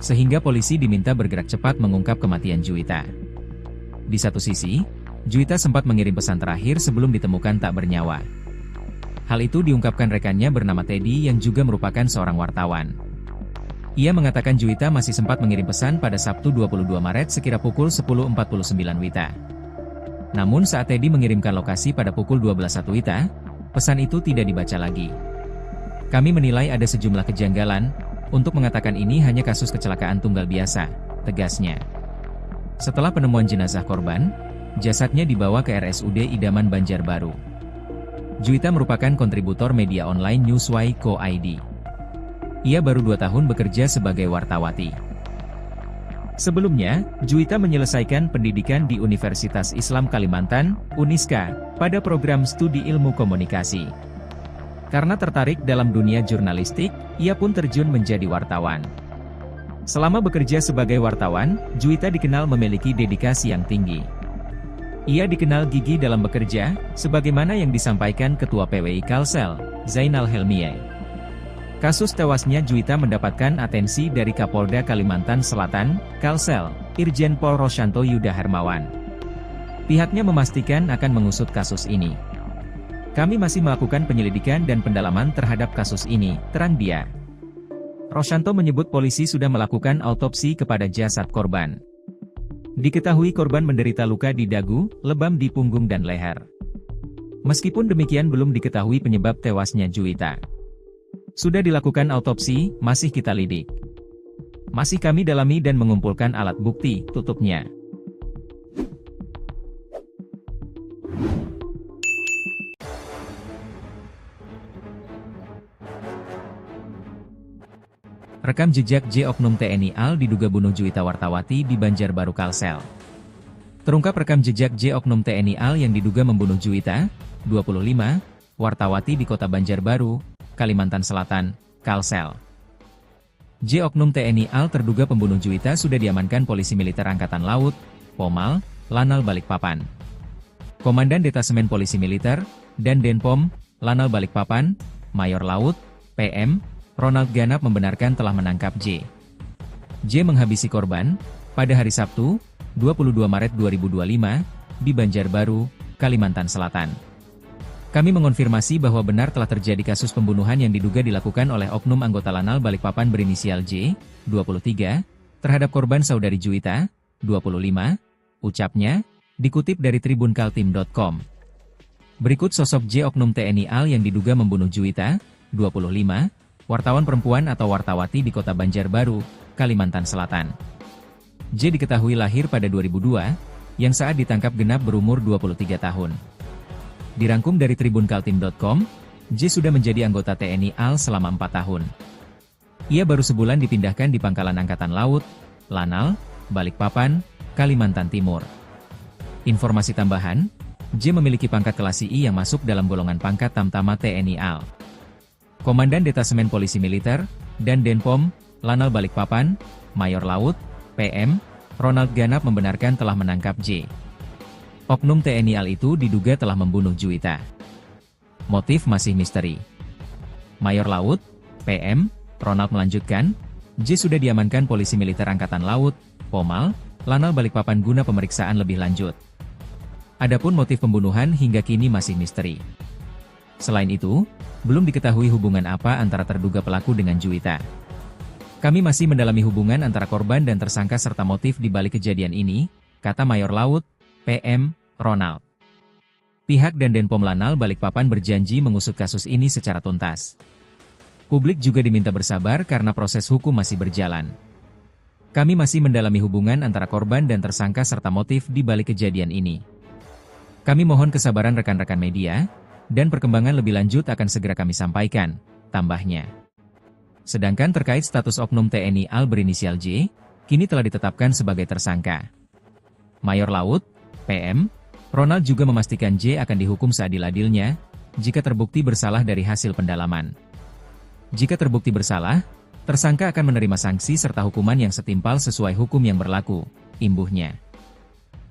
Sehingga polisi diminta bergerak cepat mengungkap kematian Juwita. Di satu sisi, Juwita sempat mengirim pesan terakhir sebelum ditemukan tak bernyawa. Hal itu diungkapkan rekannya bernama Teddy yang juga merupakan seorang wartawan. Ia mengatakan Juwita masih sempat mengirim pesan pada Sabtu 22 Maret sekira pukul 10.49 WITA. Namun saat Teddy mengirimkan lokasi pada pukul 12.01 WITA, pesan itu tidak dibaca lagi. Kami menilai ada sejumlah kejanggalan, untuk mengatakan ini hanya kasus kecelakaan tunggal biasa, tegasnya. Setelah penemuan jenazah korban, jasadnya dibawa ke RSUD Idaman Banjarbaru. Juwita merupakan kontributor media online Newswire ID. Ia baru 2 tahun bekerja sebagai wartawati. Sebelumnya, Juwita menyelesaikan pendidikan di Universitas Islam Kalimantan, UNISKA, pada program studi ilmu komunikasi. Karena tertarik dalam dunia jurnalistik, ia pun terjun menjadi wartawan. Selama bekerja sebagai wartawan, Juwita dikenal memiliki dedikasi yang tinggi. Ia dikenal gigih dalam bekerja, sebagaimana yang disampaikan Ketua PWI Kalsel, Zainal Helmiye. Kasus tewasnya Juwita mendapatkan atensi dari Kapolda Kalimantan Selatan, Kalsel, Irjen Pol Rosyanto Yuda Hermawan. Pihaknya memastikan akan mengusut kasus ini. Kami masih melakukan penyelidikan dan pendalaman terhadap kasus ini, terang dia. Rosyanto menyebut polisi sudah melakukan autopsi kepada jasad korban. Diketahui korban menderita luka di dagu, lebam di punggung dan leher. Meskipun demikian belum diketahui penyebab tewasnya Juwita. Sudah dilakukan autopsi, masih kita lidik. Masih kami dalami dan mengumpulkan alat bukti, tutupnya. Rekam jejak J Oknum TNI AL diduga bunuh Juwita Wartawati di Banjarbaru Kalsel. Terungkap rekam jejak J Oknum TNI AL yang diduga membunuh Juwita, 25, Wartawati di kota Banjarbaru, Kalimantan Selatan, Kalsel. J Oknum TNI AL terduga pembunuh Juwita sudah diamankan Polisi Militer Angkatan Laut, Pomal, Lanal Balikpapan. Komandan Detasemen Polisi Militer, dan Denpom, Lanal Balikpapan, Mayor Laut, PM, Ronald Ganap membenarkan telah menangkap J. J menghabisi korban, pada hari Sabtu, 22 Maret 2025, di Banjarbaru, Kalimantan Selatan. Kami mengonfirmasi bahwa benar telah terjadi kasus pembunuhan yang diduga dilakukan oleh oknum anggota Lanal Balikpapan berinisial J, 23, terhadap korban saudari Juwita, 25, ucapnya, dikutip dari tribunkaltim.com. Berikut sosok J oknum TNI AL yang diduga membunuh Juwita, 25, wartawan perempuan atau wartawati di Kota Banjarbaru, Kalimantan Selatan. J diketahui lahir pada 2002, yang saat ditangkap genap berumur 23 tahun. Dirangkum dari tribunkaltim.com, J sudah menjadi anggota TNI AL selama 4 tahun. Ia baru sebulan dipindahkan di Pangkalan Angkatan Laut, Lanal, Balikpapan, Kalimantan Timur. Informasi tambahan, J memiliki pangkat kelas I yang masuk dalam golongan pangkat Tamtama TNI AL. Komandan Detasemen Polisi Militer, dan Denpom, Lanal Balikpapan, Mayor Laut, PM, Ronald Ganap membenarkan telah menangkap J. Oknum TNI AL itu diduga telah membunuh Juwita. Motif masih misteri. Mayor Laut, PM, Ronald melanjutkan, J sudah diamankan Polisi Militer Angkatan Laut, Pomal, Lanal Balikpapan guna pemeriksaan lebih lanjut. Adapun motif pembunuhan hingga kini masih misteri. Selain itu, belum diketahui hubungan apa antara terduga pelaku dengan Juwita. Kami masih mendalami hubungan antara korban dan tersangka serta motif di balik kejadian ini, kata Mayor Laut, PM, Ronald. Pihak dan Denpom Lanal Balikpapan berjanji mengusut kasus ini secara tuntas. Publik juga diminta bersabar karena proses hukum masih berjalan. Kami masih mendalami hubungan antara korban dan tersangka serta motif di balik kejadian ini. Kami mohon kesabaran rekan-rekan media, dan perkembangan lebih lanjut akan segera kami sampaikan, tambahnya. Sedangkan terkait status oknum TNI AL berinisial J, kini telah ditetapkan sebagai tersangka. Mayor Laut, PM, Ronald juga memastikan J akan dihukum seadil-adilnya, jika terbukti bersalah dari hasil pendalaman. Jika terbukti bersalah, tersangka akan menerima sanksi serta hukuman yang setimpal sesuai hukum yang berlaku, imbuhnya.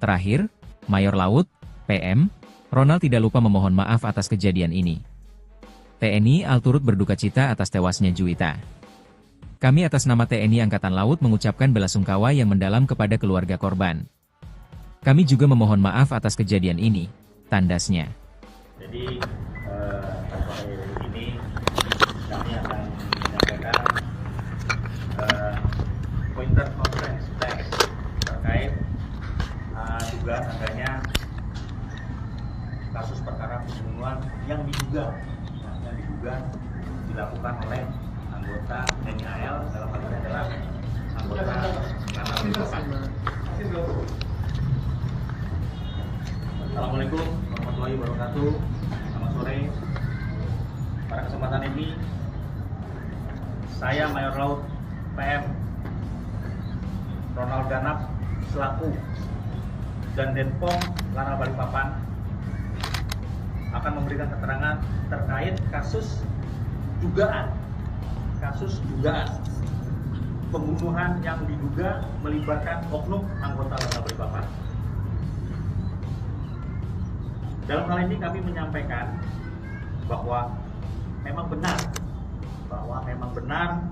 Terakhir, Mayor Laut, PM, Ronald tidak lupa memohon maaf atas kejadian ini. TNI AL turut berduka cita atas tewasnya Juwita. Kami atas nama TNI Angkatan Laut mengucapkan belasungkawa yang mendalam kepada keluarga korban. Kami juga memohon maaf atas kejadian ini, tandasnya. Jadi, pada ini kami akan menyampaikan pointer conference pers terkait dugaan adanya kasus perkara pembunuhan yang diduga dilakukan oleh anggota TNI AL, dalam hal ini adalah anggota Lanal Balikpapan. Assalamualaikum warahmatullahi wabarakatuh. Selamat sore. Pada kesempatan ini, saya Mayor Laut PM Ronald Ganap selaku dan Denpom Lanal Balikpapan akan memberikan keterangan terkait kasus dugaan pembunuhan yang diduga melibatkan oknum anggota Lanal Balikpapan. Dalam hal ini kami menyampaikan bahwa memang benar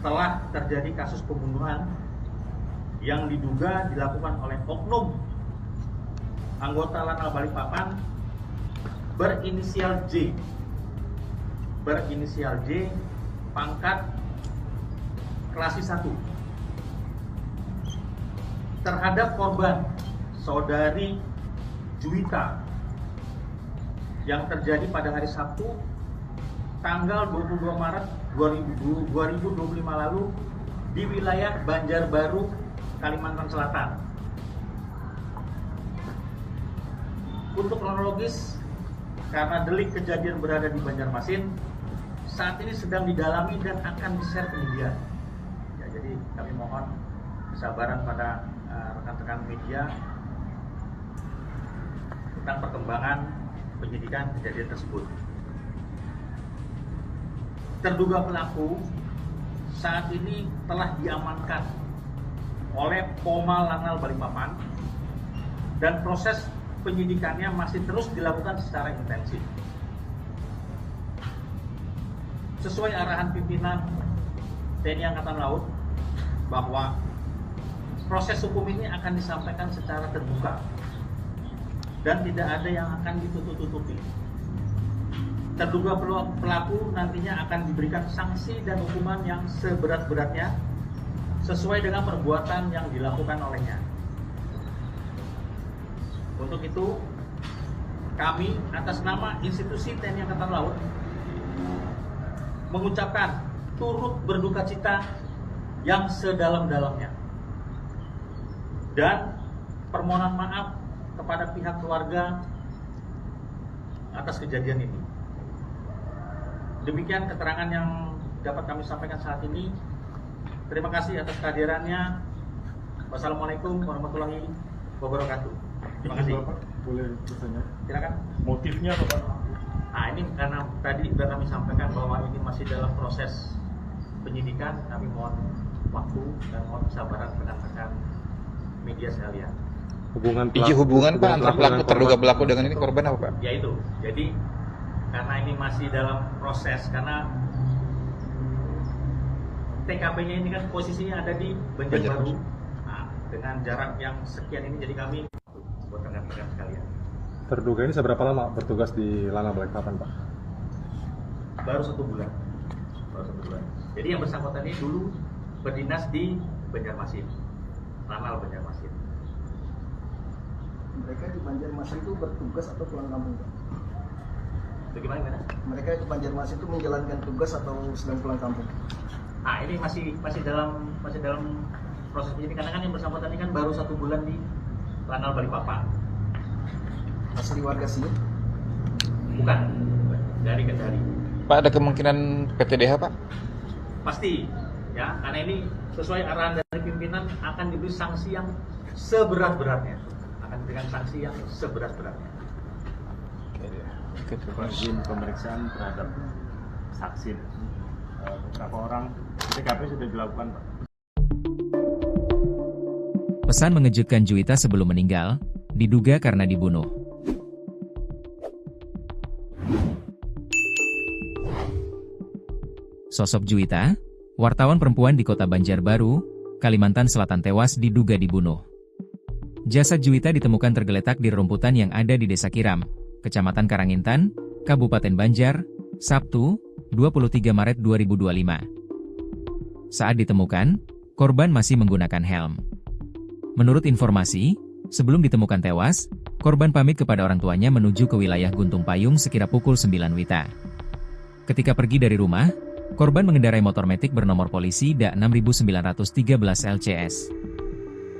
telah terjadi kasus pembunuhan yang diduga dilakukan oleh oknum anggota Lanal Balikpapan berinisial J, pangkat kelas I1, terhadap korban saudari Juwita yang terjadi pada hari Sabtu tanggal 22 Maret 2025 lalu di wilayah Banjarbaru, Kalimantan Selatan. Untuk kronologis, karena delik kejadian berada di Banjarmasin, saat ini sedang didalami dan akan di-share ke media. Ya, jadi kami mohon kesabaran pada rekan-rekan media tentang perkembangan penyidikan kejadian tersebut. Terduga pelaku saat ini telah diamankan oleh Pomal Lanal Balikpapan dan proses penyidikannya masih terus dilakukan secara intensif. Sesuai arahan pimpinan TNI Angkatan Laut bahwa proses hukum ini akan disampaikan secara terbuka dan tidak ada yang akan ditutup-tutupi. Terduga pelaku nantinya akan diberikan sanksi dan hukuman yang seberat-beratnya sesuai dengan perbuatan yang dilakukan olehnya. Untuk itu, kami atas nama institusi TNI Angkatan Laut mengucapkan turut berduka cita yang sedalam-dalamnya dan permohonan maaf kepada pihak keluarga atas kejadian ini. Demikian keterangan yang dapat kami sampaikan saat ini. Terima kasih atas kehadirannya. Wassalamualaikum warahmatullahi wabarakatuh. Terima kasih. Boleh bertanya? Silakan. Motifnya apa Pak? Nah, ini karena tadi sudah kami sampaikan bahwa ini masih dalam proses penyidikan, kami mohon waktu dan mohon kesabaran rekan-rekan media sekalian. Hubungan Pak antara pelaku terduga pelaku dengan ini korban apa Pak? Ya itu, jadi karena ini masih dalam proses, karena TKP-nya ini kan posisinya ada di Banjarbaru. Nah, dengan jarak yang sekian ini, jadi kami buat rekan-rekan sekalian. Terduga ini seberapa lama bertugas di Lanal Balikpapan, Pak? Baru 1 bulan. Jadi yang bersangkutan ini dulu berdinas di Banjarmasin, Lanal Banjarmasin. Mereka di Banjarmasin itu bertugas atau pulang kampung, Pak? Bagaimana? Mereka di Banjarmasin itu menjalankan tugas atau sedang pulang kampung? Nah, ini masih dalam proses penyidikan, karena kan yang bersangkutan ini kan baru 1 bulan di Lanal Balikpapan. Asli warga sini? Bukan, dari Kendari. Pak, ada kemungkinan PTDH Pak? Pasti, ya, karena ini sesuai arahan dari pimpinan akan diberi sanksi yang seberat-beratnya. Akan diberikan sanksi yang seberat-beratnya. Izin pemeriksaan terhadap saksi. Beberapa orang TKP sudah dilakukan Pak. Pesan mengejutkan Juwita sebelum meninggal, diduga karena dibunuh. Sosok Juwita, wartawan perempuan di kota Banjarbaru, Kalimantan Selatan tewas diduga dibunuh. Jasad Juwita ditemukan tergeletak di rumputan yang ada di Desa Kiram, Kecamatan Karangintan, Kabupaten Banjar, Sabtu, 23 Maret 2025. Saat ditemukan, korban masih menggunakan helm. Menurut informasi, sebelum ditemukan tewas, korban pamit kepada orang tuanya menuju ke wilayah Guntung Payung sekira pukul 9 WITA. Ketika pergi dari rumah, korban mengendarai motor metik bernomor polisi DA 6913 LCS.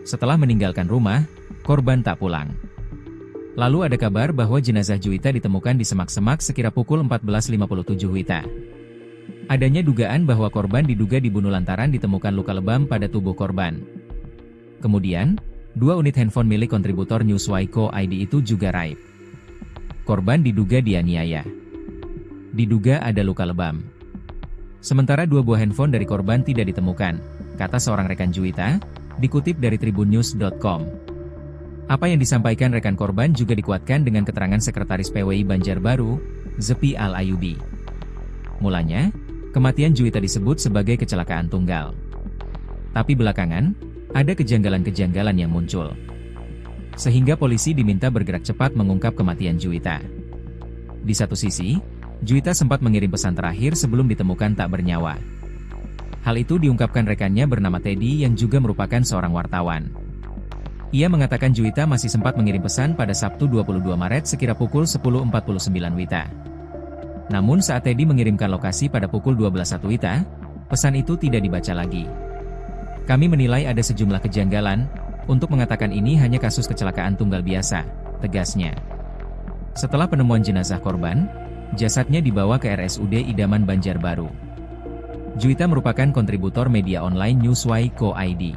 Setelah meninggalkan rumah, korban tak pulang. Lalu ada kabar bahwa jenazah Juwita ditemukan di semak-semak sekira pukul 14.57 WITA. Adanya dugaan bahwa korban diduga dibunuh lantaran ditemukan luka lebam pada tubuh korban. Kemudian, 2 unit handphone milik kontributor Newsway Co. ID itu juga raib. Korban diduga dianiaya. Diduga ada luka lebam. Sementara 2 buah handphone dari korban tidak ditemukan, kata seorang rekan Juwita, dikutip dari tribunnews.com. Apa yang disampaikan rekan korban juga dikuatkan dengan keterangan Sekretaris PWI Banjarbaru, Zepi Al-Ayubi. Mulanya, kematian Juwita disebut sebagai kecelakaan tunggal. Tapi belakangan, ada kejanggalan-kejanggalan yang muncul. Sehingga polisi diminta bergerak cepat mengungkap kematian Juwita. Di satu sisi, Juwita sempat mengirim pesan terakhir sebelum ditemukan tak bernyawa. Hal itu diungkapkan rekannya bernama Teddy yang juga merupakan seorang wartawan. Ia mengatakan Juwita masih sempat mengirim pesan pada Sabtu 22 Maret sekira pukul 10.49 WITA. Namun saat Teddy mengirimkan lokasi pada pukul 12.01 WITA, pesan itu tidak dibaca lagi. Kami menilai ada sejumlah kejanggalan, untuk mengatakan ini hanya kasus kecelakaan tunggal biasa, tegasnya. Setelah penemuan jenazah korban, jasadnya dibawa ke RSUD Idaman Banjarbaru. Juwita merupakan kontributor media online Newsway Co. ID.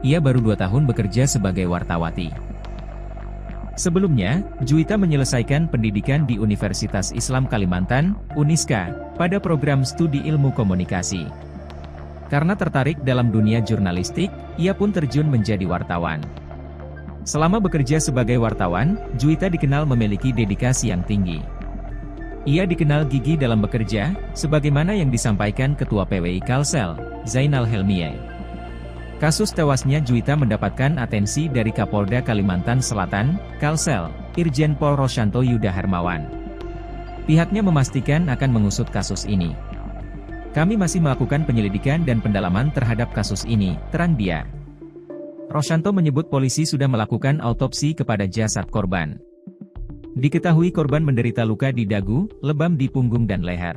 Ia baru 2 tahun bekerja sebagai wartawati. Sebelumnya, Juwita menyelesaikan pendidikan di Universitas Islam Kalimantan, UNISKA, pada program studi ilmu komunikasi. Karena tertarik dalam dunia jurnalistik, ia pun terjun menjadi wartawan. Selama bekerja sebagai wartawan, Juwita dikenal memiliki dedikasi yang tinggi. Ia dikenal gigih dalam bekerja, sebagaimana yang disampaikan Ketua PWI Kalsel, Zainal Helmiye. Kasus tewasnya Juwita mendapatkan atensi dari Kapolda Kalimantan Selatan, Kalsel, Irjen Pol Rosyanto Yuda Hermawan. Pihaknya memastikan akan mengusut kasus ini. Kami masih melakukan penyelidikan dan pendalaman terhadap kasus ini, terang dia. Rosyanto menyebut polisi sudah melakukan autopsi kepada jasad korban. Diketahui korban menderita luka di dagu, lebam di punggung dan leher.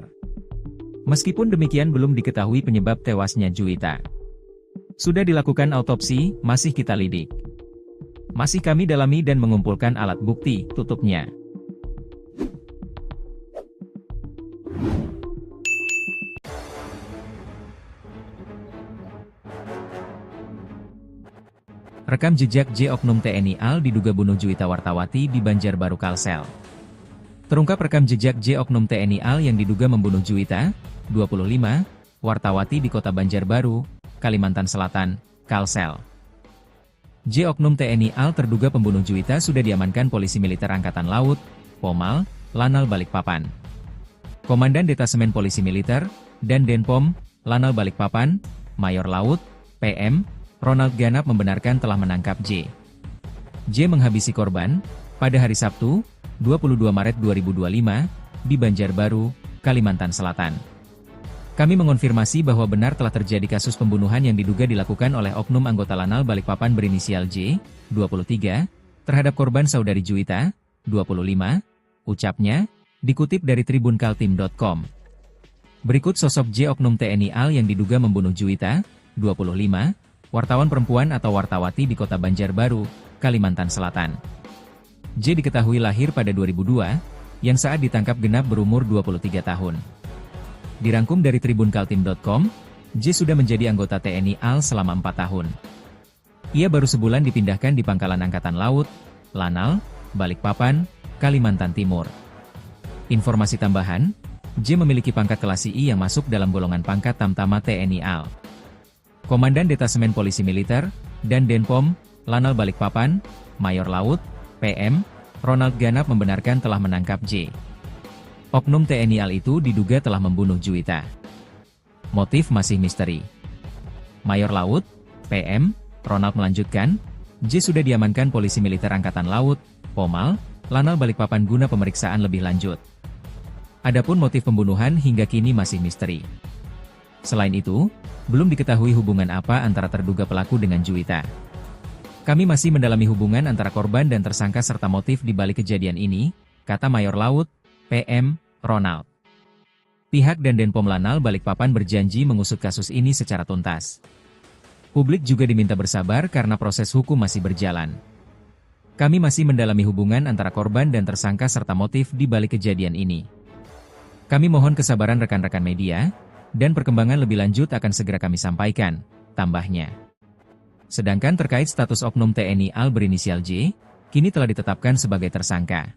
Meskipun demikian belum diketahui penyebab tewasnya Juwita. Sudah dilakukan autopsi, masih kita lidik. Masih kami dalami dan mengumpulkan alat bukti, tutupnya. Rekam jejak J Oknum TNI AL diduga bunuh Juwita Wartawati di Banjarbaru Kalsel. Terungkap rekam jejak J Oknum TNI AL yang diduga membunuh Juwita, 25, Wartawati di Kota Banjarbaru, Kalimantan Selatan, Kalsel. J Oknum TNI AL terduga pembunuh Juwita sudah diamankan Polisi Militer Angkatan Laut, Pomal, Lanal Balikpapan. Komandan Detasemen Polisi Militer, dan Denpom, Lanal Balikpapan, Mayor Laut, PM, Ronald Ganap membenarkan telah menangkap J. J menghabisi korban, pada hari Sabtu, 22 Maret 2025, di Banjarbaru, Kalimantan Selatan. Kami mengonfirmasi bahwa benar telah terjadi kasus pembunuhan yang diduga dilakukan oleh oknum anggota Lanal Balikpapan berinisial J, 23, terhadap korban saudari Juwita, 25, ucapnya, dikutip dari tribunkaltim.com. Berikut sosok J Oknum TNI AL yang diduga membunuh Juwita, 25, wartawan perempuan atau Wartawati di Kota Banjarbaru, Kalimantan Selatan. J diketahui lahir pada 2002, yang saat ditangkap genap berumur 23 tahun. Dirangkum dari tribunkaltim.com, J sudah menjadi anggota TNI AL selama 4 tahun. Ia baru sebulan dipindahkan di Pangkalan Angkatan Laut, Lanal, Balikpapan, Kalimantan Timur. Informasi tambahan, J memiliki pangkat kelas II yang masuk dalam golongan pangkat Tamtama TNI AL. Komandan Detasemen Polisi Militer, dan Denpom, Lanal Balikpapan, Mayor Laut, PM, Ronald Ganap membenarkan telah menangkap J. Oknum TNI AL itu diduga telah membunuh Juwita. Motif masih misteri. Mayor Laut, PM, Ronald melanjutkan, J sudah diamankan Polisi Militer Angkatan Laut, Pomal, Lanal Balikpapan guna pemeriksaan lebih lanjut. Adapun motif pembunuhan hingga kini masih misteri. Selain itu, belum diketahui hubungan apa antara terduga pelaku dengan Juwita. Kami masih mendalami hubungan antara korban dan tersangka serta motif di balik kejadian ini, kata Mayor Laut, PM, Ronald. Pihak dan Denpom Lanal Balikpapan berjanji mengusut kasus ini secara tuntas. Publik juga diminta bersabar karena proses hukum masih berjalan. Kami masih mendalami hubungan antara korban dan tersangka serta motif di balik kejadian ini. Kami mohon kesabaran rekan-rekan media, dan perkembangan lebih lanjut akan segera kami sampaikan, tambahnya. Sedangkan terkait status oknum TNI AL berinisial J, kini telah ditetapkan sebagai tersangka.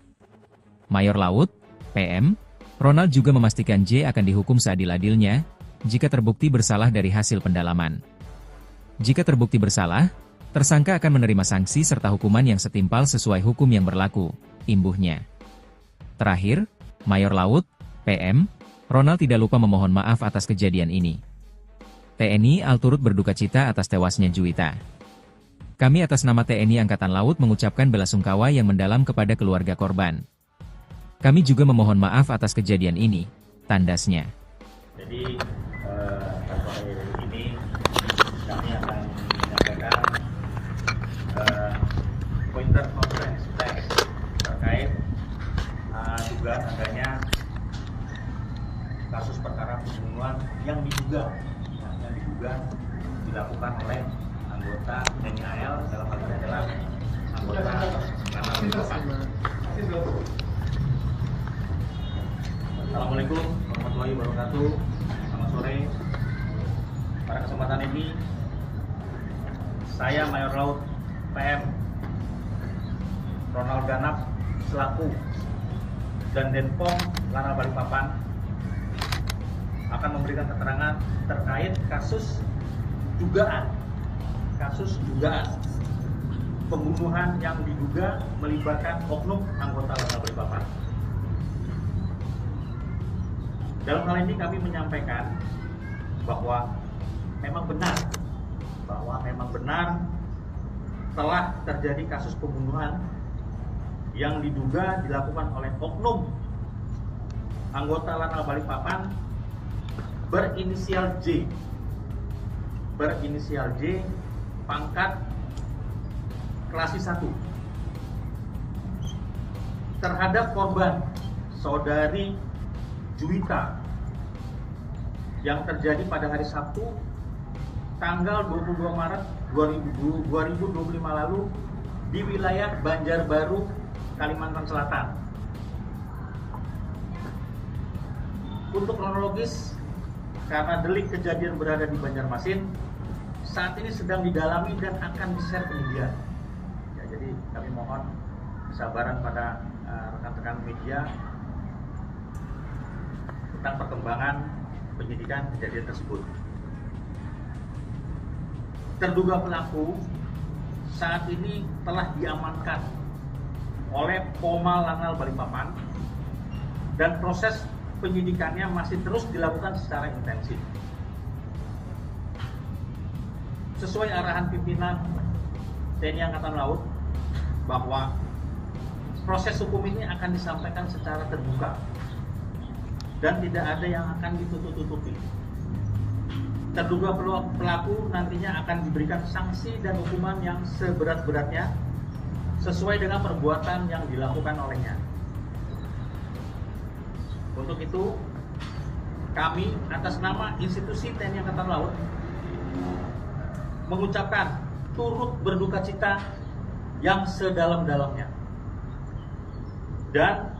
Mayor Laut, PM, Ronald juga memastikan J akan dihukum seadil-adilnya, jika terbukti bersalah dari hasil pendalaman. Jika terbukti bersalah, tersangka akan menerima sanksi serta hukuman yang setimpal sesuai hukum yang berlaku, imbuhnya. Terakhir, Mayor Laut, PM, Ronald tidak lupa memohon maaf atas kejadian ini. TNI AL turut berduka cita atas tewasnya Juwita. Kami atas nama TNI Angkatan Laut mengucapkan belasungkawa yang mendalam kepada keluarga korban. Kami juga memohon maaf atas kejadian ini, tandasnya. Jadi, sore ini kami akan menyampaikan pointer conference pers terkait dugaan adanya kasus perkara pembunuhan yang diduga dilakukan oleh anggota TNI AL, dalam hal ini adalah anggota Lanal Balikpapan. Assalamualaikum warahmatullahi wabarakatuh. Selamat sore. Pada kesempatan ini, saya Mayor Laut PM Ronald Ganap selaku dan Denpom Lanal Balikpapan akan memberikan keterangan terkait kasus dugaan pembunuhan yang diduga melibatkan oknum anggota Lanal Balikpapan. Dalam hal ini kami menyampaikan bahwa memang benar telah terjadi kasus pembunuhan yang diduga dilakukan oleh oknum anggota Lanal Balikpapan berinisial J, pangkat klasi 1. terhadap korban saudari Juwita yang terjadi pada hari Sabtu tanggal 22 Maret 2025 lalu di wilayah Banjarbaru, Kalimantan Selatan. Untuk kronologis, karena delik kejadian berada di Banjarmasin, saat ini sedang didalami dan akan di-share ke media. Ya, jadi kami mohon kesabaran pada rekan-rekan media tentang perkembangan penyidikan kejadian tersebut. Terduga pelaku saat ini telah diamankan oleh Poma Lanal Balikpapan dan proses penyidikannya masih terus dilakukan secara intensif. Sesuai arahan pimpinan TNI Angkatan Laut bahwa proses hukum ini akan disampaikan secara terbuka dan tidak ada yang akan ditutup-tutupi. Terduga pelaku nantinya akan diberikan sanksi dan hukuman yang seberat-beratnya sesuai dengan perbuatan yang dilakukan olehnya. Untuk itu, kami atas nama institusi TNI Angkatan Laut mengucapkan turut berduka cita yang sedalam-dalamnya dan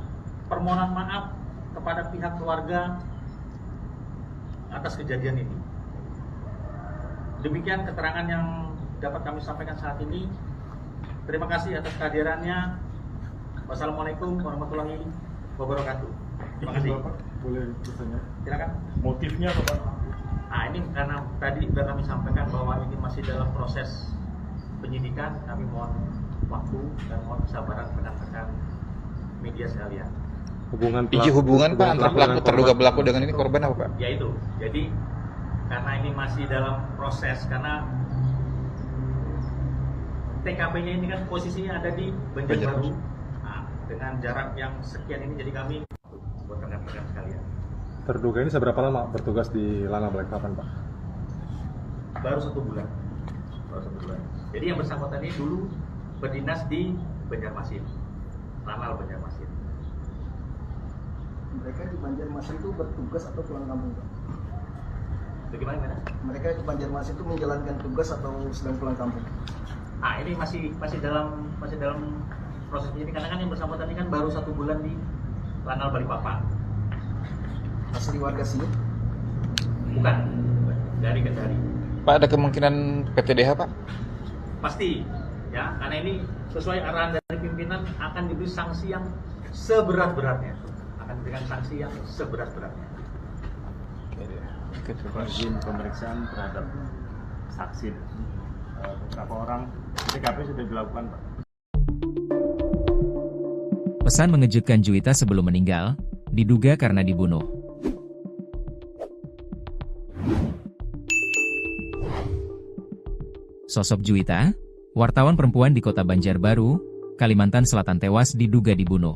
permohonan maaf kepada pihak keluarga atas kejadian ini. Demikian keterangan yang dapat kami sampaikan saat ini. Terima kasih atas kehadirannya. Wassalamualaikum warahmatullahi wabarakatuh. Terima kasih. Bapak, boleh bertanya? Silakan. Motifnya apa Pak? Nah, ini karena tadi sudah kami sampaikan bahwa ini masih dalam proses penyidikan, kami mohon waktu dan mohon kesabaran rekan-rekan media sekalian. Hubungan Pak antara pelaku terduga pelaku dengan ini korban apa Pak? Ya itu, jadi karena ini masih dalam proses, karena TKP-nya ini kan posisinya ada di Banjarbaru, nah, dengan jarak yang sekian ini, jadi kami buat rekan-rekan sekalian. Terduga ini seberapa lama bertugas di Lanal Balikpapan, Pak? Baru 1 bulan. Jadi yang bersangkutan ini dulu berdinas di Banjarmasin, Lanal Banjarmasin. Mereka di Banjarmasin itu bertugas atau pulang kampung, Pak? Bagaimana? Mereka di Banjarmasin itu menjalankan tugas atau sedang pulang kampung? Ah, ini masih dalam proses ini, karena kan yang bersangkutan ini kan baru 1 bulan di Lanal Balikpapan. Asli warga sini? Bukan, dari Kendari. Pak, ada kemungkinan PTDH Pak? Pasti, ya, karena ini sesuai arahan dari pimpinan akan diberi sanksi yang seberat-beratnya. Akan diberikan sanksi yang seberat-beratnya. Izin pemeriksaan terhadap saksi. Beberapa orang TKP sudah dilakukan Pak. Pesan mengejutkan Juwita sebelum meninggal, diduga karena dibunuh. Sosok Juwita, wartawan perempuan di kota Banjarbaru, Kalimantan Selatan tewas diduga dibunuh.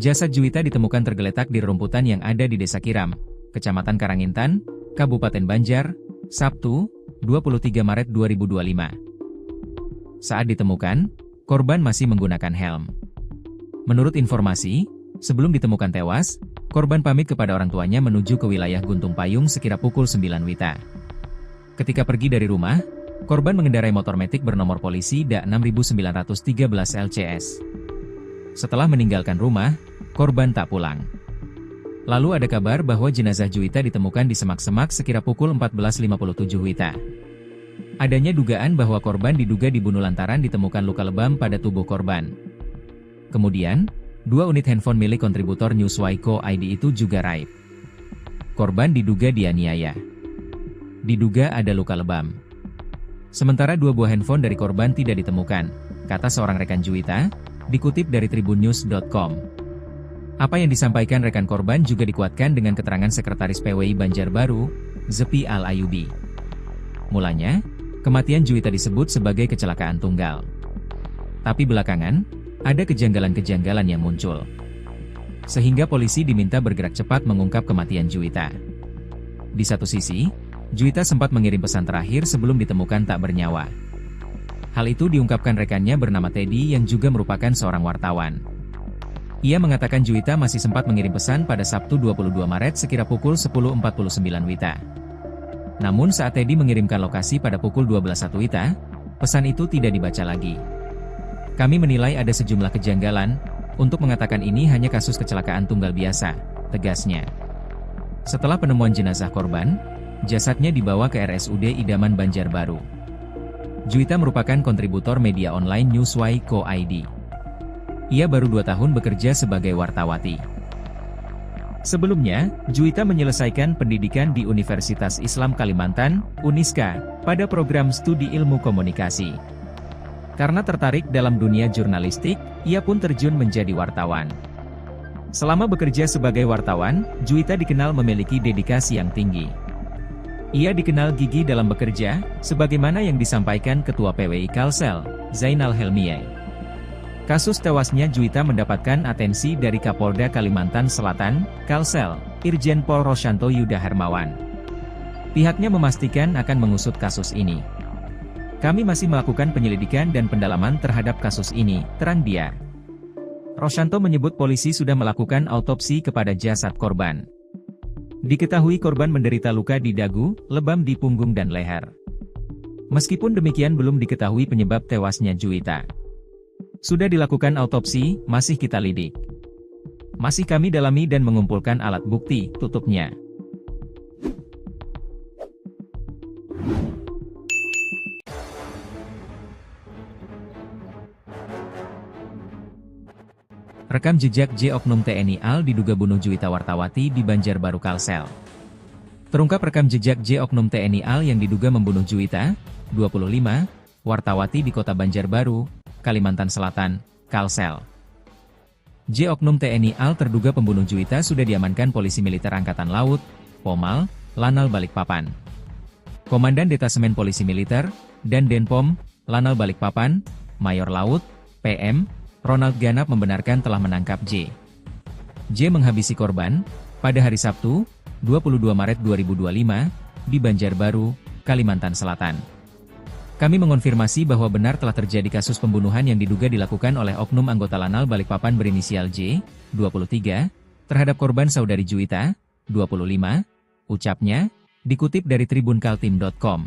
Jasad Juwita ditemukan tergeletak di rerumputan yang ada di Desa Kiram, Kecamatan Karangintan, Kabupaten Banjar, Sabtu, 23 Maret 2025. Saat ditemukan, korban masih menggunakan helm. Menurut informasi, sebelum ditemukan tewas, korban pamit kepada orang tuanya menuju ke wilayah Guntung Payung sekira pukul 9 WITA. Ketika pergi dari rumah, korban mengendarai motor metik bernomor polisi DA 6913 LCS. Setelah meninggalkan rumah, korban tak pulang. Lalu ada kabar bahwa jenazah Juwita ditemukan di semak-semak sekira pukul 14.57 WITA. Adanya dugaan bahwa korban diduga dibunuh lantaran ditemukan luka lebam pada tubuh korban. Kemudian, 2 unit handphone milik kontributor Newswire ID itu juga raib. Korban diduga dianiaya. Diduga ada luka lebam. Sementara 2 buah handphone dari korban tidak ditemukan, kata seorang rekan Juwita, dikutip dari tribunnews.com. Apa yang disampaikan rekan korban juga dikuatkan dengan keterangan Sekretaris PWI Banjarbaru, Zepi Al-Ayubi. Mulanya, kematian Juwita disebut sebagai kecelakaan tunggal. Tapi belakangan, ada kejanggalan-kejanggalan yang muncul. Sehingga polisi diminta bergerak cepat mengungkap kematian Juwita. Di satu sisi, Juwita sempat mengirim pesan terakhir sebelum ditemukan tak bernyawa. Hal itu diungkapkan rekannya bernama Teddy yang juga merupakan seorang wartawan. Ia mengatakan Juwita masih sempat mengirim pesan pada Sabtu 22 Maret sekira pukul 10.49 WITA. Namun saat Teddy mengirimkan lokasi pada pukul 12.01 WITA, pesan itu tidak dibaca lagi. Kami menilai ada sejumlah kejanggalan, untuk mengatakan ini hanya kasus kecelakaan tunggal biasa, tegasnya. Setelah penemuan jenazah korban, jasadnya dibawa ke RSUD Idaman Banjarbaru. Juwita merupakan kontributor media online Newsway.co.id. Ia baru 2 tahun bekerja sebagai wartawati. Sebelumnya, Juwita menyelesaikan pendidikan di Universitas Islam Kalimantan, Uniska, pada program studi ilmu komunikasi. Karena tertarik dalam dunia jurnalistik, ia pun terjun menjadi wartawan. Selama bekerja sebagai wartawan, Juwita dikenal memiliki dedikasi yang tinggi. Ia dikenal gigih dalam bekerja, sebagaimana yang disampaikan Ketua PWI Kalsel, Zainal Helmiye. Kasus tewasnya Juwita mendapatkan atensi dari Kapolda Kalimantan Selatan, Kalsel, Irjen Pol Rosyanto Yuda Hermawan. Pihaknya memastikan akan mengusut kasus ini. Kami masih melakukan penyelidikan dan pendalaman terhadap kasus ini, terang dia. Rosyanto menyebut polisi sudah melakukan autopsi kepada jasad korban. Diketahui korban menderita luka di dagu, lebam di punggung dan leher. Meskipun demikian belum diketahui penyebab tewasnya Juwita. Sudah dilakukan autopsi, masih kita lidik. Masih kami dalami dan mengumpulkan alat bukti, tutupnya. Rekam jejak J Oknum TNI AL diduga bunuh Juwita Wartawati di Banjarbaru Kalsel. Terungkap rekam jejak J Oknum TNI AL yang diduga membunuh Juwita, 25, wartawati di kota Banjarbaru, Kalimantan Selatan, Kalsel. J Oknum TNI AL terduga pembunuh Juwita sudah diamankan Polisi Militer Angkatan Laut, Pomal, Lanal Balikpapan. Komandan Detasemen Polisi Militer, dan Denpom, Lanal Balikpapan, Mayor Laut, PM, Ronald Ganap membenarkan telah menangkap J. J menghabisi korban, pada hari Sabtu, 22 Maret 2025, di Banjarbaru, Kalimantan Selatan. Kami mengonfirmasi bahwa benar telah terjadi kasus pembunuhan yang diduga dilakukan oleh oknum anggota Lanal Balikpapan berinisial J, 23, terhadap korban saudari Juwita, 25, ucapnya, dikutip dari tribunkaltim.com.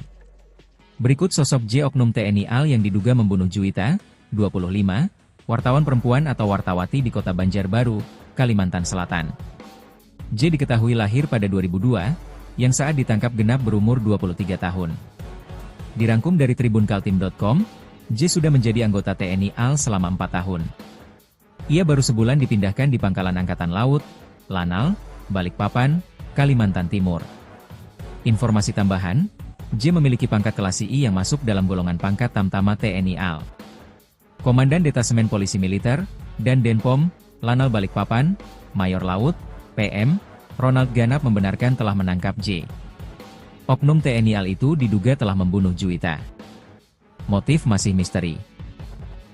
Berikut sosok J Oknum TNI AL yang diduga membunuh Juwita, 25, wartawan perempuan atau wartawati di kota Banjarbaru, Kalimantan Selatan. J diketahui lahir pada 2002, yang saat ditangkap genap berumur 23 tahun. Dirangkum dari tribunkaltim.com, J sudah menjadi anggota TNI AL selama 4 tahun. Ia baru sebulan dipindahkan di Pangkalan Angkatan Laut, Lanal, Balikpapan, Kalimantan Timur. Informasi tambahan, J memiliki pangkat kelas I yang masuk dalam golongan pangkat Tamtama TNI AL. Komandan Detasemen Polisi Militer, dan Denpom, Lanal Balikpapan, Mayor Laut, PM, Ronald Ganap membenarkan telah menangkap J. Oknum TNI AL itu diduga telah membunuh Juwita. Motif masih misteri.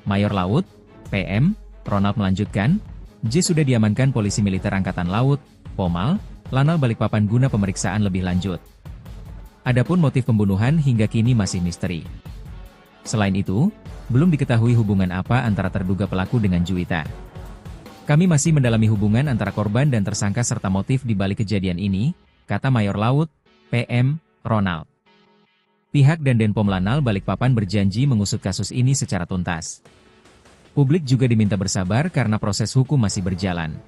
Mayor Laut, PM, Ronald melanjutkan, J sudah diamankan Polisi Militer Angkatan Laut, Pomal, Lanal Balikpapan guna pemeriksaan lebih lanjut. Adapun motif pembunuhan hingga kini masih misteri. Selain itu, belum diketahui hubungan apa antara terduga pelaku dengan Juwita. Kami masih mendalami hubungan antara korban dan tersangka serta motif di balik kejadian ini, kata Mayor Laut, PM, Ronald. Pihak dan Denpom Lanal Balikpapan berjanji mengusut kasus ini secara tuntas. Publik juga diminta bersabar karena proses hukum masih berjalan.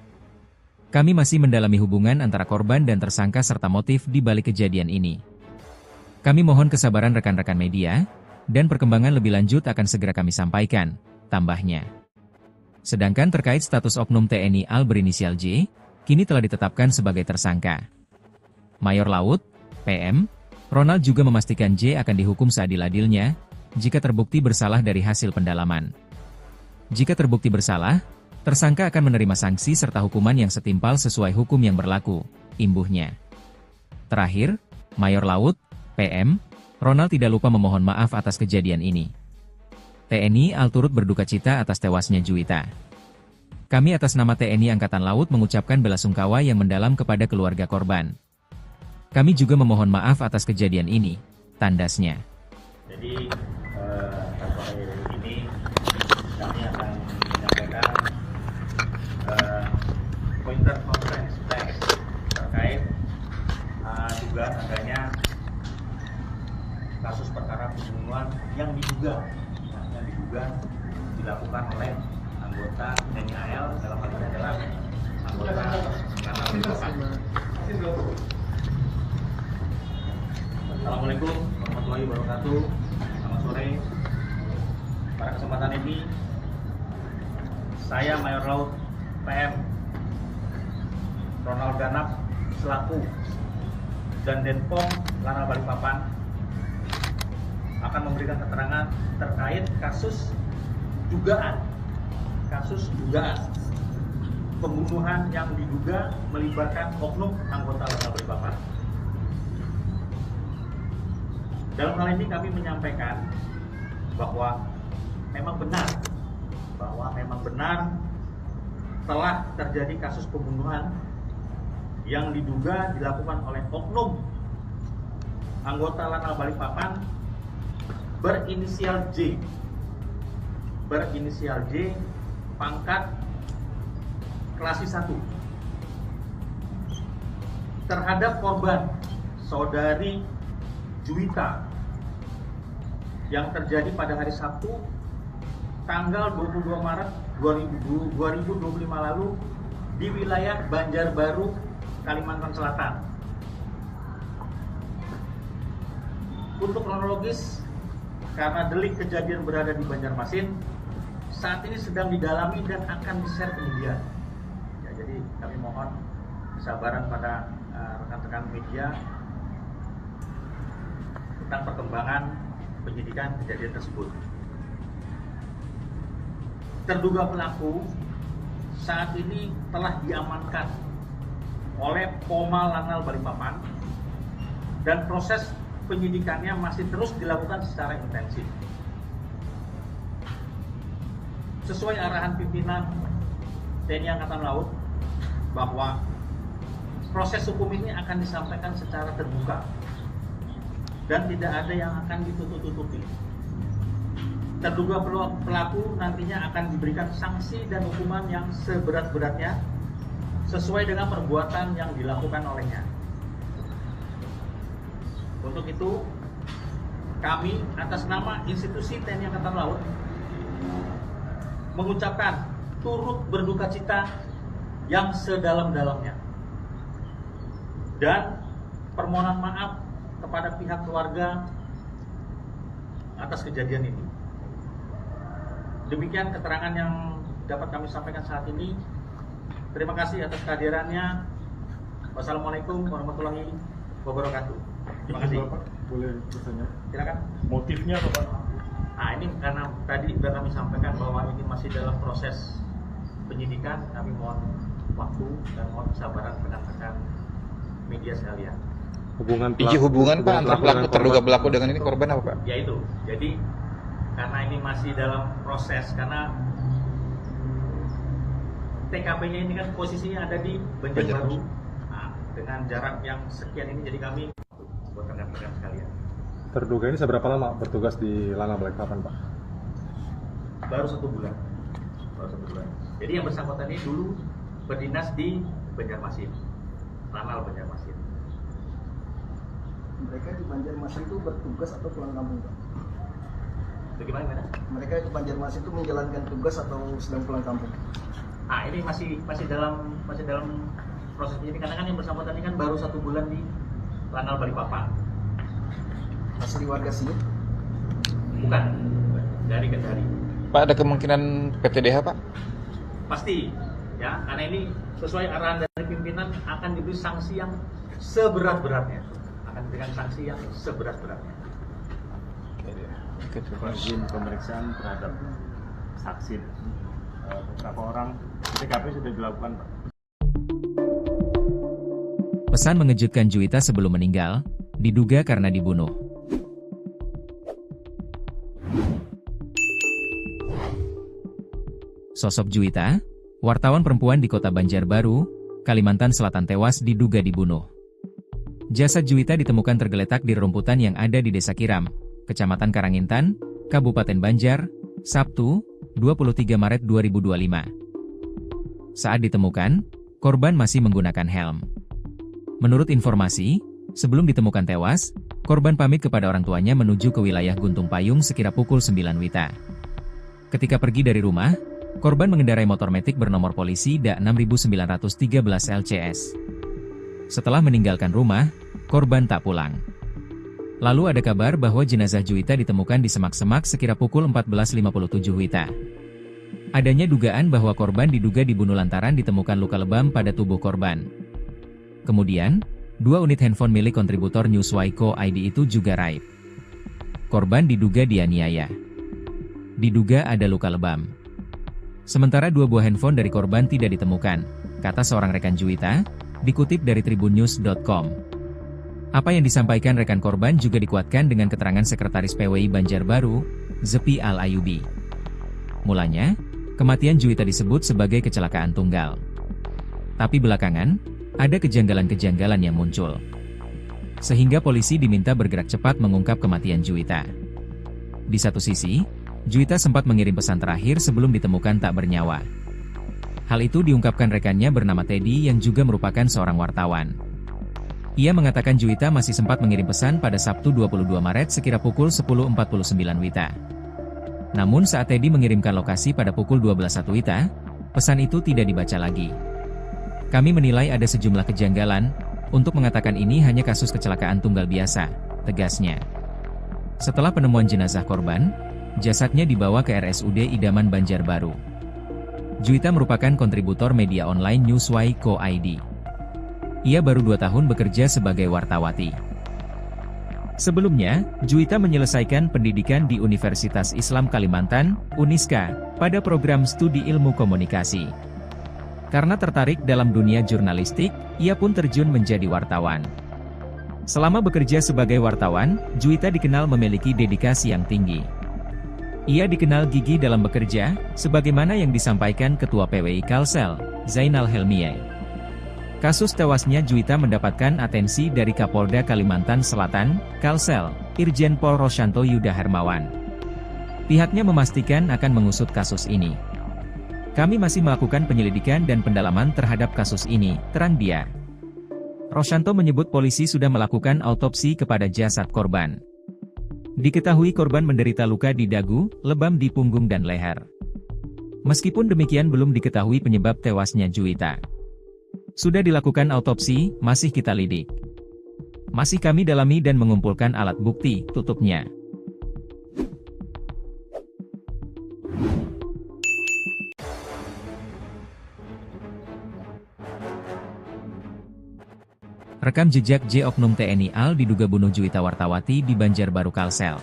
Kami masih mendalami hubungan antara korban dan tersangka serta motif di balik kejadian ini. Kami mohon kesabaran rekan-rekan media, dan perkembangan lebih lanjut akan segera kami sampaikan, tambahnya. Sedangkan terkait status oknum TNI AL berinisial J, kini telah ditetapkan sebagai tersangka. Mayor Laut, PM, Ronald juga memastikan J akan dihukum seadil-adilnya, jika terbukti bersalah dari hasil pendalaman. Jika terbukti bersalah, tersangka akan menerima sanksi serta hukuman yang setimpal sesuai hukum yang berlaku, imbuhnya. Terakhir, Mayor Laut, PM, Ronald tidak lupa memohon maaf atas kejadian ini. TNI AL turut berduka cita atas tewasnya Juwita. Kami atas nama TNI Angkatan Laut mengucapkan belasungkawa yang mendalam kepada keluarga korban. Kami juga memohon maaf atas kejadian ini, tandasnya. Jadi, tanpa ini kami akan menyampaikan dugaan adanya kasus perkara pembunuhan yang diduga dilakukan oleh anggota TNI AL, dalam hal ini adalah anggota Lanal Balikpapan. Assalamualaikum warahmatullahi wabarakatuh. Selamat sore. Pada kesempatan ini saya Mayor Laut PM Ronald Ganap selaku dan Denpom Lanal Balikpapan akan memberikan keterangan terkait kasus dugaan pembunuhan yang diduga melibatkan oknum anggota Lanal Balikpapan. Dalam hal ini kami menyampaikan bahwa memang benar telah terjadi kasus pembunuhan yang diduga dilakukan oleh oknum anggota Lanal Balikpapan berinisial J, pangkat klasi 1, terhadap korban saudari Juwita yang terjadi pada hari Sabtu tanggal 22 Maret 2025 lalu di wilayah Banjarbaru, Kalimantan Selatan. Untuk kronologis, karena delik kejadian berada di Banjarmasin, saat ini sedang didalami dan akan di-share kemudian. Ya, jadi kami mohon kesabaran pada rekan-rekan media tentang perkembangan penyidikan kejadian tersebut. Terduga pelaku saat ini telah diamankan oleh Poma Lanal Balikpapan dan proses penyidikannya masih terus dilakukan secara intensif. Sesuai arahan pimpinan TNI Angkatan Laut bahwa proses hukum ini akan disampaikan secara terbuka dan tidak ada yang akan ditutup-tutupi. Terduga pelaku nantinya akan diberikan sanksi dan hukuman yang seberat-beratnya sesuai dengan perbuatan yang dilakukan olehnya. Untuk itu, kami atas nama institusi TNI Angkatan Laut mengucapkan turut berduka cita yang sedalam-dalamnya dan permohonan maaf kepada pihak keluarga atas kejadian ini. Demikian keterangan yang dapat kami sampaikan saat ini. Terima kasih atas kehadirannya. Wassalamualaikum warahmatullahi wabarakatuh. Terima kasih. Bapak, boleh bertanya? Silakan. Motifnya apa, Pak? Nah, ini karena tadi sudah kami sampaikan bahwa ini masih dalam proses penyidikan, kami mohon waktu dan mohon kesabaran rekan-rekan media sekalian. Hubungan Pak antara pelaku terduga pelaku dengan ini korban apa, Pak? Ya itu. Jadi karena ini masih dalam proses, karena TKP-nya ini kan posisinya ada di Banjarbaru. Nah, dengan jarak yang sekian ini, jadi kami buat rekan-rekan sekalian. Terduga ini seberapa lama bertugas di Lanal Balikpapan, Pak? Baru 1 bulan. Jadi yang bersangkutan ini dulu berdinas di Banjarmasin, Lanal Banjarmasin. Mereka di Banjarmasin itu bertugas atau pulang kampung, Pak? Bagaimana? Mereka di Banjarmasin itu menjalankan tugas atau sedang pulang kampung? Ah, ini masih dalam proses ini, karena kan yang bersangkutan ini kan baru 1 bulan di Lanal Balikpapan. Asli warga sini? Bukan, dari Kendari. Pak, ada kemungkinan PTDH, Pak? Pasti, ya, karena ini sesuai arahan dari pimpinan akan diberi sanksi yang seberat-beratnya. Izin pemeriksaan terhadap saksi. Beberapa orang di TKP sudah dilakukan, Pak. Pesan mengejutkan Juwita sebelum meninggal, diduga karena dibunuh. Sosok Juwita, wartawan perempuan di kota Banjarbaru, Kalimantan Selatan tewas diduga dibunuh. Jasad Juwita ditemukan tergeletak di rerumputan yang ada di Desa Kiram, Kecamatan Karangintan, Kabupaten Banjar, Sabtu, 23 Maret 2025. Saat ditemukan, korban masih menggunakan helm. Menurut informasi, Sebelum ditemukan tewas, korban pamit kepada orang tuanya menuju ke wilayah Guntung Payung sekira pukul 9 WITA. Ketika pergi dari rumah, korban mengendarai motor metik bernomor polisi DA 6913 LCS. Setelah meninggalkan rumah, korban tak pulang. Lalu ada kabar bahwa jenazah Juwita ditemukan di semak-semak sekira pukul 14.57 WITA. Adanya dugaan bahwa korban diduga dibunuh lantaran ditemukan luka lebam pada tubuh korban. Kemudian, 2 unit handphone milik kontributor Newswire Co. ID itu juga raib. Korban diduga dianiaya. Diduga ada luka lebam. Sementara 2 buah handphone dari korban tidak ditemukan, kata seorang rekan Juwita, dikutip dari tribunnews.com. Apa yang disampaikan rekan korban juga dikuatkan dengan keterangan Sekretaris PWI Banjarbaru, Zepi Al-Ayubi. Mulanya, kematian Juwita disebut sebagai kecelakaan tunggal. Tapi belakangan, ada kejanggalan-kejanggalan yang muncul. Sehingga polisi diminta bergerak cepat mengungkap kematian Juwita. Di satu sisi, Juwita sempat mengirim pesan terakhir sebelum ditemukan tak bernyawa. Hal itu diungkapkan rekannya bernama Teddy yang juga merupakan seorang wartawan. Ia mengatakan Juwita masih sempat mengirim pesan pada Sabtu 22 Maret sekira pukul 10.49 WITA. Namun saat Teddy mengirimkan lokasi pada pukul 12.01 WITA, pesan itu tidak dibaca lagi. Kami menilai ada sejumlah kejanggalan, untuk mengatakan ini hanya kasus kecelakaan tunggal biasa, tegasnya. Setelah penemuan jenazah korban, jasadnya dibawa ke RSUD Idaman Banjarbaru. Juwita merupakan kontributor media online Newswire Co. ID. Ia baru 2 tahun bekerja sebagai wartawati. Sebelumnya, Juwita menyelesaikan pendidikan di Universitas Islam Kalimantan, Uniska, pada program studi ilmu komunikasi. Karena tertarik dalam dunia jurnalistik, ia pun terjun menjadi wartawan. Selama bekerja sebagai wartawan, Juwita dikenal memiliki dedikasi yang tinggi. Ia dikenal gigih dalam bekerja, sebagaimana yang disampaikan Ketua PWI Kalsel, Zainal Helmiye. Kasus tewasnya Juwita mendapatkan atensi dari Kapolda Kalimantan Selatan, Kalsel, Irjen Pol Rosyanto Yuda Hermawan. Pihaknya memastikan akan mengusut kasus ini. Kami masih melakukan penyelidikan dan pendalaman terhadap kasus ini, terang dia. Rosyanto menyebut polisi sudah melakukan autopsi kepada jasad korban. Diketahui korban menderita luka di dagu, lebam di punggung dan leher. Meskipun demikian belum diketahui penyebab tewasnya Juwita. Sudah dilakukan autopsi, masih kita lidik. Masih kami dalami dan mengumpulkan alat bukti, tutupnya. Rekam jejak J Oknum TNI AL diduga bunuh Juwita Wartawati di Banjarbaru Kalsel.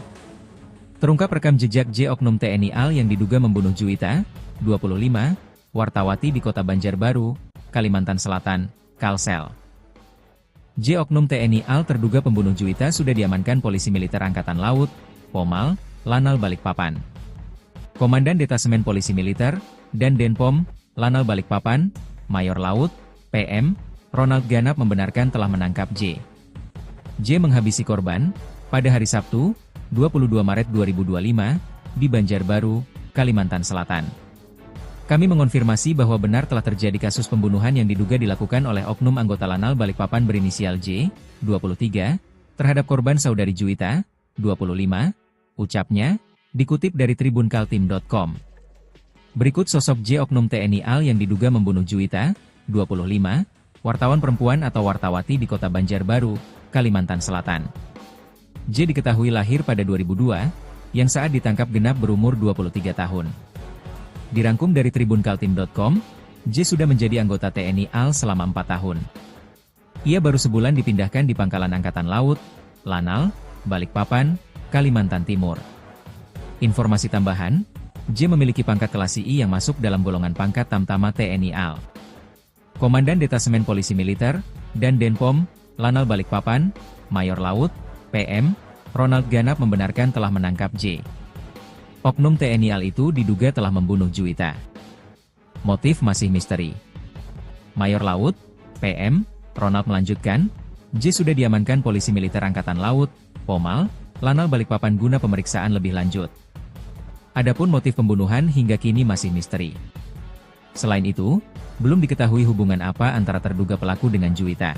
Terungkap rekam jejak J Oknum TNI AL yang diduga membunuh Juwita, 25, wartawati di kota Banjarbaru, Kalimantan Selatan, Kalsel. J Oknum TNI AL terduga pembunuh Juwita sudah diamankan Polisi Militer Angkatan Laut, Pomal, Lanal Balikpapan. Komandan Detasemen Polisi Militer, dan Denpom, Lanal Balikpapan, Mayor Laut, PM, Ronald Ganap membenarkan telah menangkap J. J menghabisi korban, pada hari Sabtu, 22 Maret 2025, di Banjarbaru, Kalimantan Selatan. Kami mengonfirmasi bahwa benar telah terjadi kasus pembunuhan yang diduga dilakukan oleh oknum anggota Lanal Balikpapan berinisial J, 23, terhadap korban saudari Juwita, 25, ucapnya, dikutip dari tribunkaltim.com. Berikut sosok J Oknum TNI AL yang diduga membunuh Juwita, 25, wartawan perempuan atau wartawati di kota Banjarbaru, Kalimantan Selatan. J diketahui lahir pada 2002, yang saat ditangkap genap berumur 23 tahun. Dirangkum dari tribunkaltim.com, J sudah menjadi anggota TNI AL selama 4 tahun. Ia baru sebulan dipindahkan di Pangkalan Angkatan Laut, Lanal, Balikpapan, Kalimantan Timur. Informasi tambahan, J memiliki pangkat kelas II yang masuk dalam golongan pangkat Tamtama TNI AL. Komandan Detasemen Polisi Militer, dan Denpom, Lanal Balikpapan, Mayor Laut, PM, Ronald Ganap membenarkan telah menangkap J. Oknum TNI AL itu diduga telah membunuh Juwita. Motif masih misteri. Mayor Laut, PM, Ronald melanjutkan, J sudah diamankan Polisi Militer Angkatan Laut, Pomal, Lanal Balikpapan guna pemeriksaan lebih lanjut. Adapun motif pembunuhan hingga kini masih misteri. Selain itu, belum diketahui hubungan apa antara terduga pelaku dengan Juwita.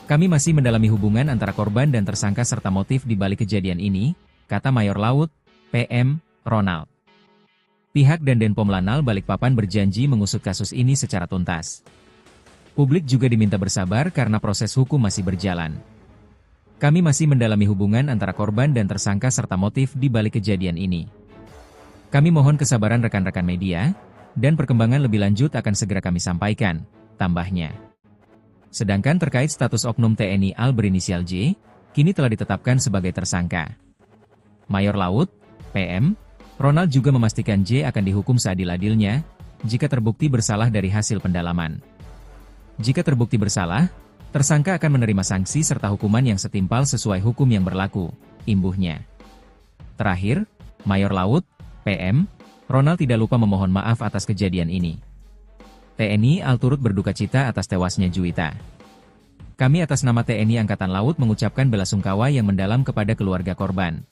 Kami masih mendalami hubungan antara korban dan tersangka serta motif di balik kejadian ini, kata Mayor Laut, PM, Ronald. Pihak dan Denpom Lanal Balikpapan berjanji mengusut kasus ini secara tuntas. Publik juga diminta bersabar karena proses hukum masih berjalan. Kami masih mendalami hubungan antara korban dan tersangka serta motif di balik kejadian ini. Kami mohon kesabaran rekan-rekan media, dan perkembangan lebih lanjut akan segera kami sampaikan, tambahnya. Sedangkan terkait status oknum TNI AL berinisial J, kini telah ditetapkan sebagai tersangka. Mayor Laut, PM, Ronald juga memastikan J akan dihukum seadil-adilnya, jika terbukti bersalah dari hasil pendalaman. Jika terbukti bersalah, tersangka akan menerima sanksi serta hukuman yang setimpal sesuai hukum yang berlaku, imbuhnya. Terakhir, Mayor Laut, PM, Ronald tidak lupa memohon maaf atas kejadian ini. TNI AL turut berduka cita atas tewasnya Juwita. Kami atas nama TNI Angkatan Laut mengucapkan belasungkawa yang mendalam kepada keluarga korban.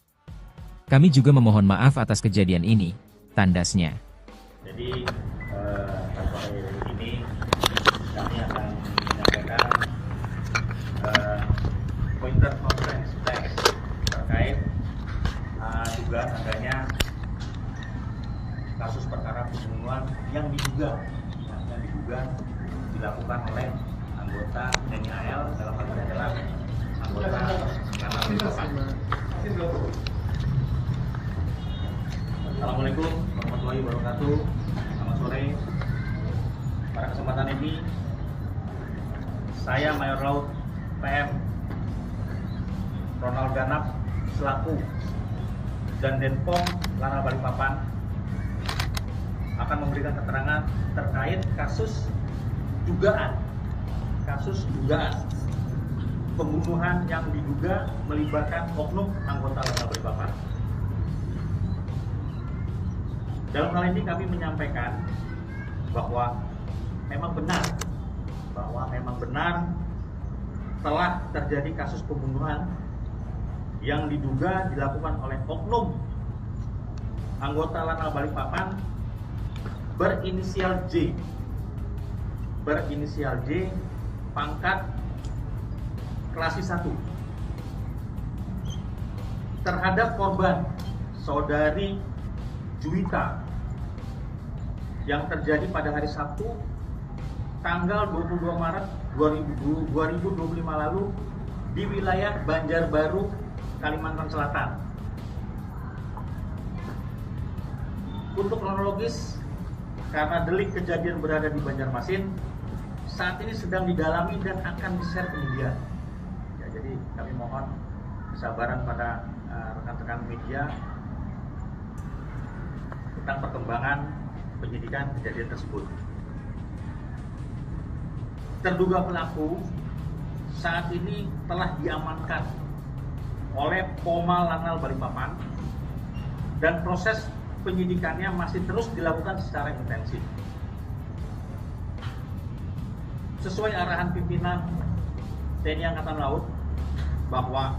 Kami juga memohon maaf atas kejadian ini, tandasnya. Jadi sore ini kami akan menyampaikan pointer conference pers terkait dugaan adanya kasus perkara pembunuhan yang diduga dilakukan oleh anggota TNI AL, dalam hal ini adalah anggota Lanal Balikpapan. Assalamualaikum warahmatullahi wabarakatuh. Selamat sore. Pada kesempatan ini, saya Mayor Laut PM Ronald Ganap selaku dan Denpom Lanal Balikpapan akan memberikan keterangan terkait kasus dugaan pembunuhan yang diduga melibatkan oknum anggota Lanal Balikpapan. Dalam hal ini kami menyampaikan bahwa memang benar telah terjadi kasus pembunuhan yang diduga dilakukan oleh oknum anggota Lanal Balikpapan berinisial J, pangkat klasik 1, terhadap korban saudari Juwita yang terjadi pada hari Sabtu tanggal 22 Maret 2025 lalu di wilayah Banjarbaru, Kalimantan Selatan. Untuk kronologis, karena delik kejadian berada di Banjarmasin, saat ini sedang didalami dan akan di-share ke media. Ya, jadi kami mohon kesabaran pada rekan-rekan media tentang perkembangan penyidikan kejadian tersebut. Terduga pelaku saat ini telah diamankan oleh Poma Lanal Balikpapan dan proses penyidikannya masih terus dilakukan secara intensif. Sesuai arahan pimpinan TNI Angkatan Laut bahwa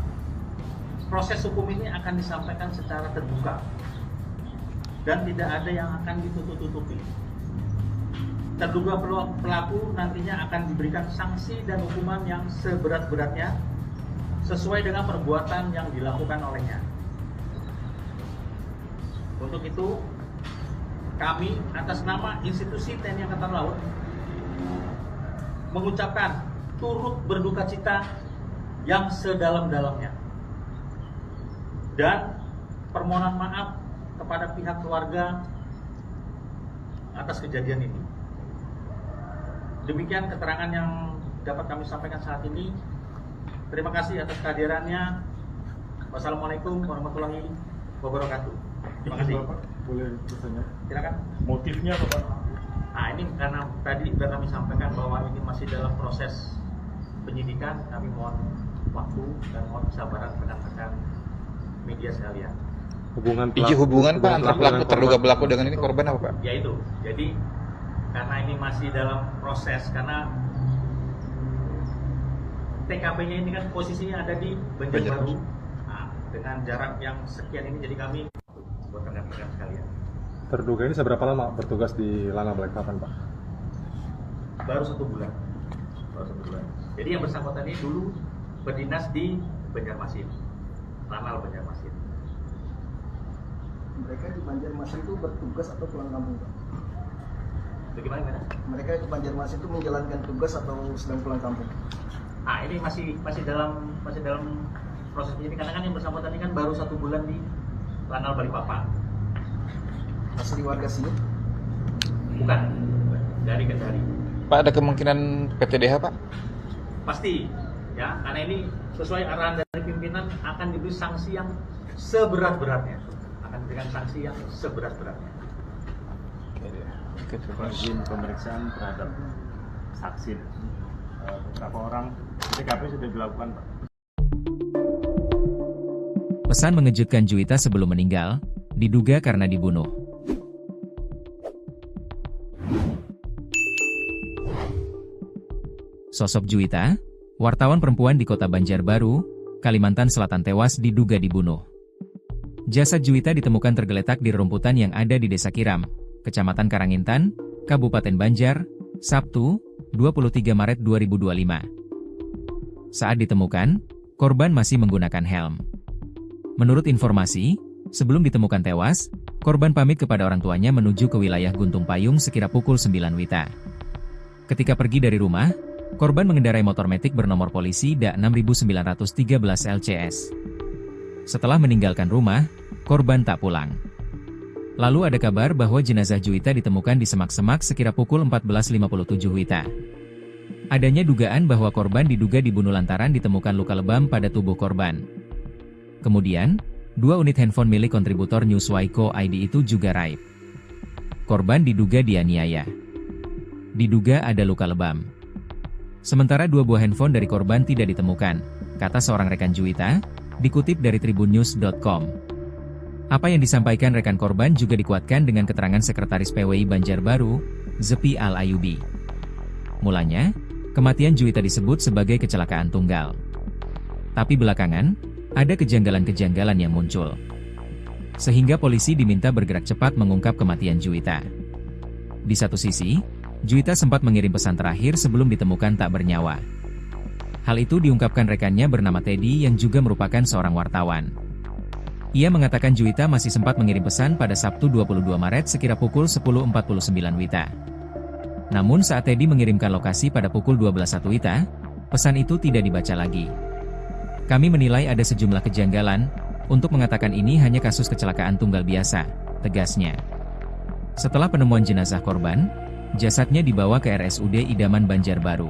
proses hukum ini akan disampaikan secara terbuka dan tidak ada yang akan ditutup-tutupi. Terduga pelaku nantinya akan diberikan sanksi dan hukuman yang seberat-beratnya sesuai dengan perbuatan yang dilakukan olehnya. Untuk itu, kami atas nama institusi TNI Angkatan Laut mengucapkan turut berduka cita yang sedalam-dalamnya dan permohonan maaf kepada pihak keluarga atas kejadian ini. Demikian keterangan yang dapat kami sampaikan saat ini. Terima kasih atas kehadirannya. Wassalamualaikum warahmatullahi wabarakatuh. Terima kasih. Bapak, boleh bertanya? Silakan. Motifnya apa, Pak? Nah, ini karena tadi sudah kami sampaikan bahwa ini masih dalam proses penyidikan, kami mohon waktu dan mohon kesabaran rekan-rekan media sekalian. Hubungan Pak antara pelaku terduga pelaku dengan ini korban apa, Pak? Ya itu. Jadi karena ini masih dalam proses, karena TKP-nya ini kan posisinya ada di Banjarbaru. Nah, dengan jarak yang sekian ini, jadi kami buat rekan-rekan sekalian. Terduga ini seberapa lama bertugas di Lanal Balikpapan, Pak? Baru 1 bulan. Jadi yang bersangkutan ini dulu berdinas di Banjarmasin, Lanal Banjarmasin. Mereka di Banjarmasin itu bertugas atau pulang kampung, Pak? Bagaimana? Mereka di Banjarmasin itu menjalankan tugas atau sedang pulang kampung? Ah, ini masih dalam proses ini, karena kan yang bersangkutan ini kan baru 1 bulan di Lanal Balikpapan. Asli warga sini? Bukan, dari Kendari. Pak, ada kemungkinan PTDH, Pak? Pasti, ya, karena ini sesuai arahan dari pimpinan akan diberi sanksi yang seberat-beratnya. Akan diberikan sanksi yang seberat-beratnya. Izin pemeriksaan terhadap saksi. Beberapa orang TKP sudah dilakukan, Pak. Pesan mengejutkan Juwita sebelum meninggal, diduga karena dibunuh. Sosok Juwita, wartawan perempuan di kota Banjarbaru, Kalimantan Selatan tewas diduga dibunuh. Jasad Juwita ditemukan tergeletak di rerumputan yang ada di Desa Kiram, Kecamatan Karangintan, Kabupaten Banjar, Sabtu, 23 Maret 2025. Saat ditemukan, korban masih menggunakan helm. Menurut informasi, sebelum ditemukan tewas, korban pamit kepada orang tuanya menuju ke wilayah Guntung Payung sekira pukul 9 WITA. Ketika pergi dari rumah, korban mengendarai motor metik bernomor polisi DA 6913 LCS. Setelah meninggalkan rumah, korban tak pulang. Lalu ada kabar bahwa jenazah Juwita ditemukan di semak-semak sekira pukul 14.57 WITA. Adanya dugaan bahwa korban diduga dibunuh lantaran ditemukan luka lebam pada tubuh korban. Kemudian, 2 unit handphone milik kontributor Newsway Co. ID itu juga raib. Korban diduga dianiaya. Diduga ada luka lebam. Sementara 2 buah handphone dari korban tidak ditemukan, kata seorang rekan Juwita, dikutip dari tribunnews.com. Apa yang disampaikan rekan korban juga dikuatkan dengan keterangan Sekretaris PWI Banjarbaru, Zepi Al-Ayubi. Mulanya, kematian Juwita disebut sebagai kecelakaan tunggal. Tapi belakangan, ada kejanggalan-kejanggalan yang muncul. Sehingga polisi diminta bergerak cepat mengungkap kematian Juwita. Di satu sisi, Juwita sempat mengirim pesan terakhir sebelum ditemukan tak bernyawa. Hal itu diungkapkan rekannya bernama Teddy yang juga merupakan seorang wartawan. Ia mengatakan Juwita masih sempat mengirim pesan pada Sabtu 22 Maret sekira pukul 10.49 WITA. Namun saat Teddy mengirimkan lokasi pada pukul 12.01 WITA, pesan itu tidak dibaca lagi. Kami menilai ada sejumlah kejanggalan, untuk mengatakan ini hanya kasus kecelakaan tunggal biasa, tegasnya. Setelah penemuan jenazah korban, jasadnya dibawa ke RSUD Idaman Banjarbaru.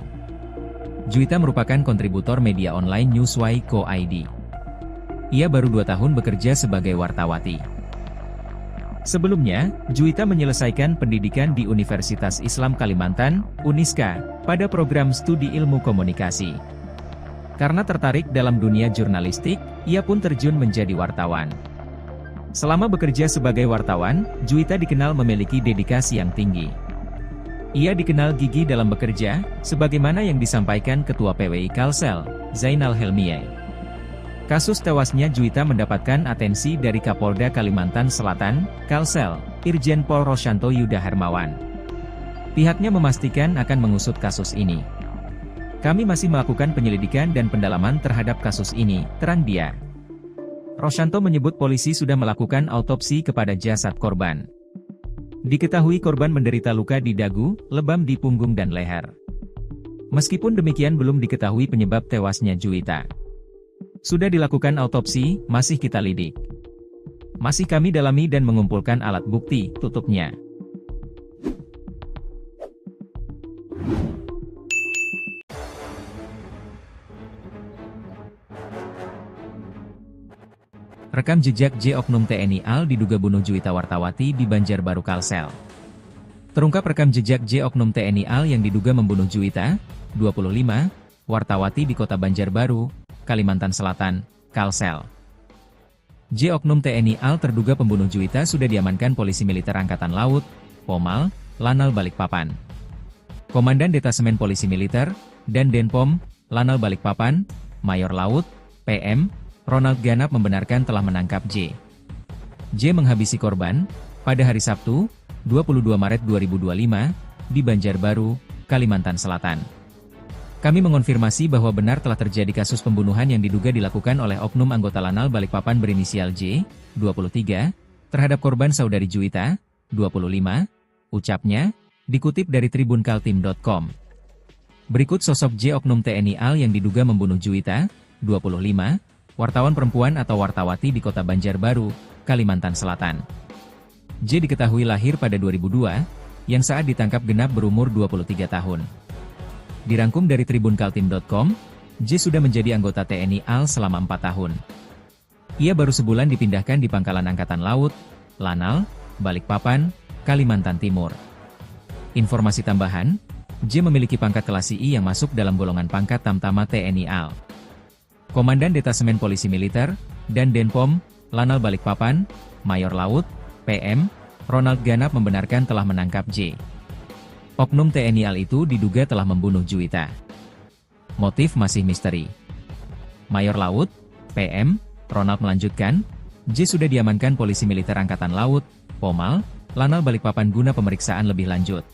Juwita merupakan kontributor media online Newsway Co. ID. Ia baru 2 tahun bekerja sebagai wartawati. Sebelumnya, Juwita menyelesaikan pendidikan di Universitas Islam Kalimantan, Uniska, pada program studi ilmu komunikasi. Karena tertarik dalam dunia jurnalistik, ia pun terjun menjadi wartawan. Selama bekerja sebagai wartawan, Juwita dikenal memiliki dedikasi yang tinggi. Ia dikenal gigih dalam bekerja, sebagaimana yang disampaikan Ketua PWI Kalsel, Zainal Helmiye. Kasus tewasnya Juwita mendapatkan atensi dari Kapolda Kalimantan Selatan, Kalsel, Irjen Pol Rosyanto Yuda Hermawan. Pihaknya memastikan akan mengusut kasus ini. Kami masih melakukan penyelidikan dan pendalaman terhadap kasus ini, terang dia. Rosyanto menyebut polisi sudah melakukan autopsi kepada jasad korban. Diketahui korban menderita luka di dagu, lebam di punggung dan leher. Meskipun demikian belum diketahui penyebab tewasnya Juwita. Sudah dilakukan autopsi, masih kita lidik. Masih kami dalami dan mengumpulkan alat bukti, tutupnya. Rekam jejak J Oknum TNI AL diduga bunuh Juwita Wartawati di Banjarbaru Kalsel. Terungkap rekam jejak J Oknum TNI AL yang diduga membunuh Juwita, 25, wartawati di kota Banjarbaru, Kalimantan Selatan, Kalsel. J Oknum TNI AL terduga pembunuh Juwita sudah diamankan Polisi Militer Angkatan Laut, Pomal, Lanal Balikpapan. Komandan Detasemen Polisi Militer, dan Denpom, Lanal Balikpapan, Mayor Laut, PM, Ronald Ganap membenarkan telah menangkap J. J menghabisi korban, pada hari Sabtu, 22 Maret 2025, di Banjarbaru, Kalimantan Selatan. Kami mengonfirmasi bahwa benar telah terjadi kasus pembunuhan yang diduga dilakukan oleh oknum anggota Lanal Balikpapan berinisial J, 23, terhadap korban saudari Juwita, 25, ucapnya, dikutip dari tribunkaltim.com. Berikut sosok J oknum TNI AL yang diduga membunuh Juwita, 25, wartawan perempuan atau wartawati di kota Banjarbaru, Kalimantan Selatan. J diketahui lahir pada 2002, yang saat ditangkap genap berumur 23 tahun. Dirangkum dari tribunkaltim.com, J sudah menjadi anggota TNI AL selama 4 tahun. Ia baru sebulan dipindahkan di Pangkalan Angkatan Laut, Lanal, Balikpapan, Kalimantan Timur. Informasi tambahan, J memiliki pangkat kelas II yang masuk dalam golongan pangkat Tamtama TNI AL. Komandan Detasemen Polisi Militer, dan Denpom, Lanal Balikpapan, Mayor Laut, PM, Ronald Ganap membenarkan telah menangkap J. Oknum TNI AL itu diduga telah membunuh Juwita. Motif masih misteri. Mayor Laut, PM, Ronald melanjutkan, J sudah diamankan Polisi Militer Angkatan Laut, Pomal, Lanal Balikpapan guna pemeriksaan lebih lanjut.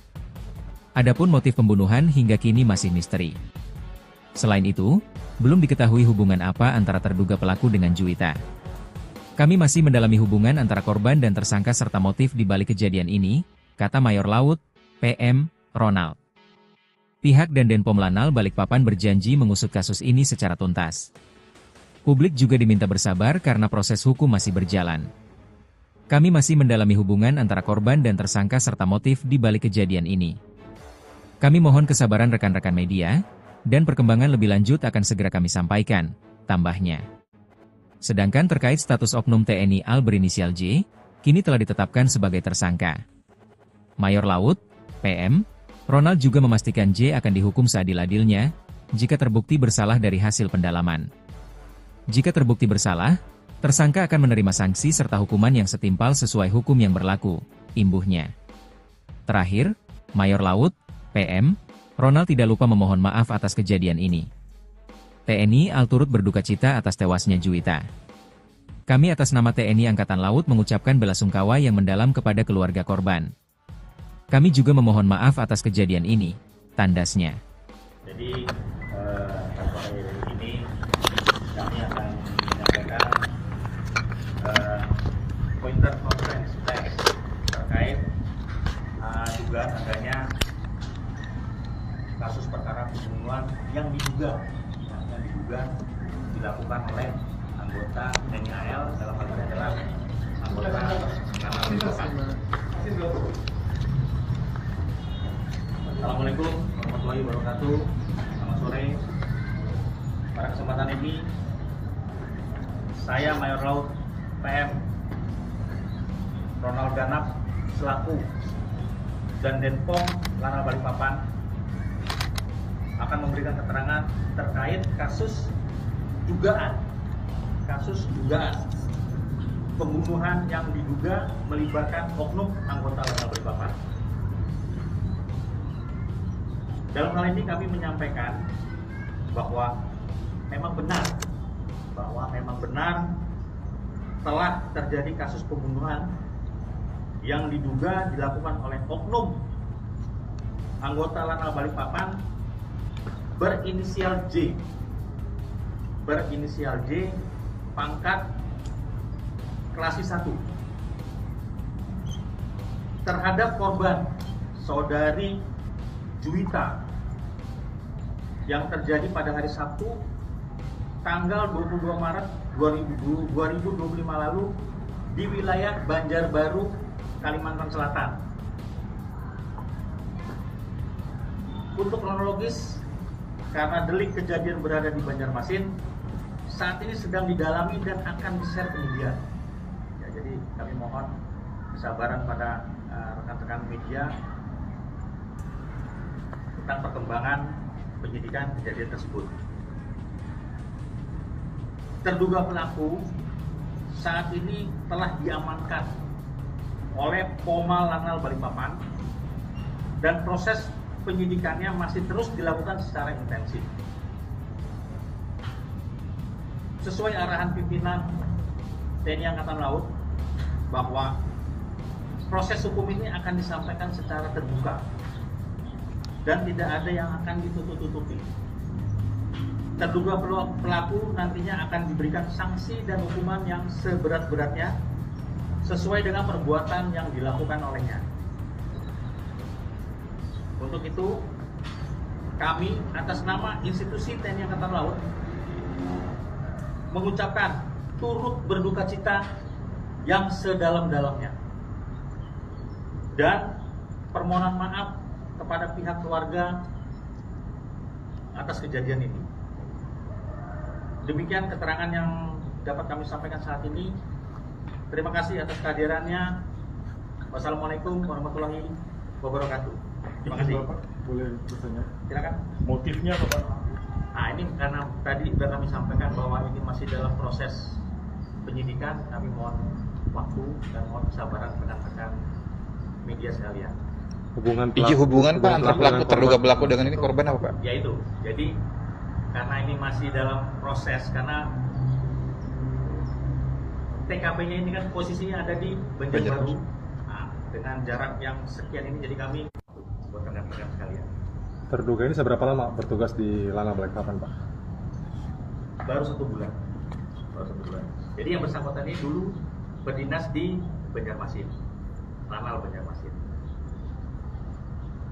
Adapun motif pembunuhan hingga kini masih misteri. Selain itu, belum diketahui hubungan apa antara terduga pelaku dengan Juwita. Kami masih mendalami hubungan antara korban dan tersangka serta motif di balik kejadian ini, kata Mayor Laut, PM, Ronald. Pihak dan Denpom Lanal Balikpapan berjanji mengusut kasus ini secara tuntas. Publik juga diminta bersabar karena proses hukum masih berjalan. Kami masih mendalami hubungan antara korban dan tersangka serta motif di balik kejadian ini. Kami mohon kesabaran rekan-rekan media, dan perkembangan lebih lanjut akan segera kami sampaikan, tambahnya. Sedangkan terkait status oknum TNI AL berinisial J, kini telah ditetapkan sebagai tersangka. Mayor Laut, PM, Ronald juga memastikan J akan dihukum seadil-adilnya, jika terbukti bersalah dari hasil pendalaman. Jika terbukti bersalah, tersangka akan menerima sanksi serta hukuman yang setimpal sesuai hukum yang berlaku, imbuhnya. Terakhir, Mayor Laut, PM, Ronald tidak lupa memohon maaf atas kejadian ini. TNI AL turut berduka cita atas tewasnya Juwita. Kami atas nama TNI Angkatan Laut mengucapkan belasungkawa yang mendalam kepada keluarga korban. Kami juga memohon maaf atas kejadian ini, tandasnya. Jadi, sore ini kami akan menyampaikan pointer conference pers terkait dugaan adanya kasus perkara pembunuhan yang diduga dilakukan oleh anggota TNI AL dalam hal ini adalah anggota Lanal Balikpapan. Assalamualaikum warahmatullahi wabarakatuh. Selamat sore. Pada kesempatan ini, saya Mayor Laut PM Ronald Ganap selaku dan Denpom Lanal Balikpapan akan memberikan keterangan terkait kasus dugaan pembunuhan yang diduga melibatkan oknum anggota Lanal Balikpapan. Dalam hal ini kami menyampaikan bahwa memang benar telah terjadi kasus pembunuhan yang diduga dilakukan oleh oknum anggota Lanal Balikpapan berinisial J, pangkat klasi 1 terhadap korban saudari Juwita yang terjadi pada hari Sabtu tanggal 22 Maret 2025 lalu di wilayah Banjarbaru, Kalimantan Selatan. Untuk kronologis, karena delik kejadian berada di Banjarmasin, saat ini sedang didalami dan akan di-share kemudian. Ya, jadi kami mohon kesabaran pada rekan-rekan media tentang perkembangan penyidikan kejadian tersebut. Terduga pelaku saat ini telah diamankan oleh Pomal Lanal Balikpapan dan proses penyidikannya masih terus dilakukan secara intensif. Sesuai arahan pimpinan TNI Angkatan Laut bahwa proses hukum ini akan disampaikan secara terbuka dan tidak ada yang akan ditutup-tutupi. terduga pelaku nantinya akan diberikan sanksi dan hukuman yang seberat-beratnya sesuai dengan perbuatan yang dilakukan olehnya. Untuk itu, kami atas nama institusi TNI Angkatan Laut mengucapkan turut berduka cita yang sedalam-dalamnya dan permohonan maaf kepada pihak keluarga atas kejadian ini. Demikian keterangan yang dapat kami sampaikan saat ini. Terima kasih atas kehadirannya. Wassalamualaikum warahmatullahi wabarakatuh. Terima kasih. Bapak, boleh bertanya? Silakan. Motifnya apa Pak? Nah, ini karena tadi sudah kami sampaikan bahwa ini masih dalam proses penyidikan, kami mohon waktu dan mohon kesabaran rekan-rekan media sekalian. Hubungan Pak antara pelaku terduga pelaku dengan ini korban apa Pak? Ya itu. Jadi karena ini masih dalam proses, karena TKP-nya ini kan posisinya ada di Banjarbaru. Nah, dengan jarak yang sekian ini, jadi kami buat rekan-rekan sekalian. Terduga ini seberapa lama bertugas di Lana Balikpapan, Pak? Baru 1 bulan. Jadi yang bersangkutan ini dulu berdinas di Banjarmasin, Lanal Banjarmasin.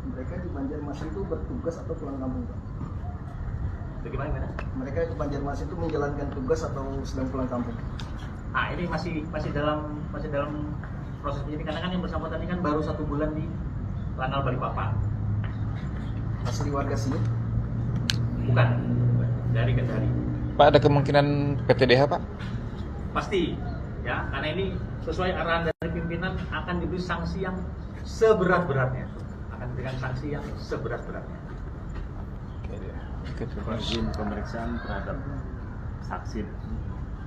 Mereka di Banjarmasin itu bertugas atau pulang kampung, Pak? Bagaimana? Mereka di Banjarmasin itu menjalankan tugas atau sedang pulang kampung? Nah, ini masih dalam proses penyidikan, karena kan yang bersangkutan ini kan baru 1 bulan di Lanal Balikpapan. Asli warga sini? Bukan, dari Kendari. Pak, ada kemungkinan PTDH Pak? Pasti, ya, karena ini sesuai arahan dari pimpinan akan diberi sanksi yang seberat-beratnya. Akan diberikan sanksi yang seberat-beratnya. Izin pemeriksaan terhadap saksi.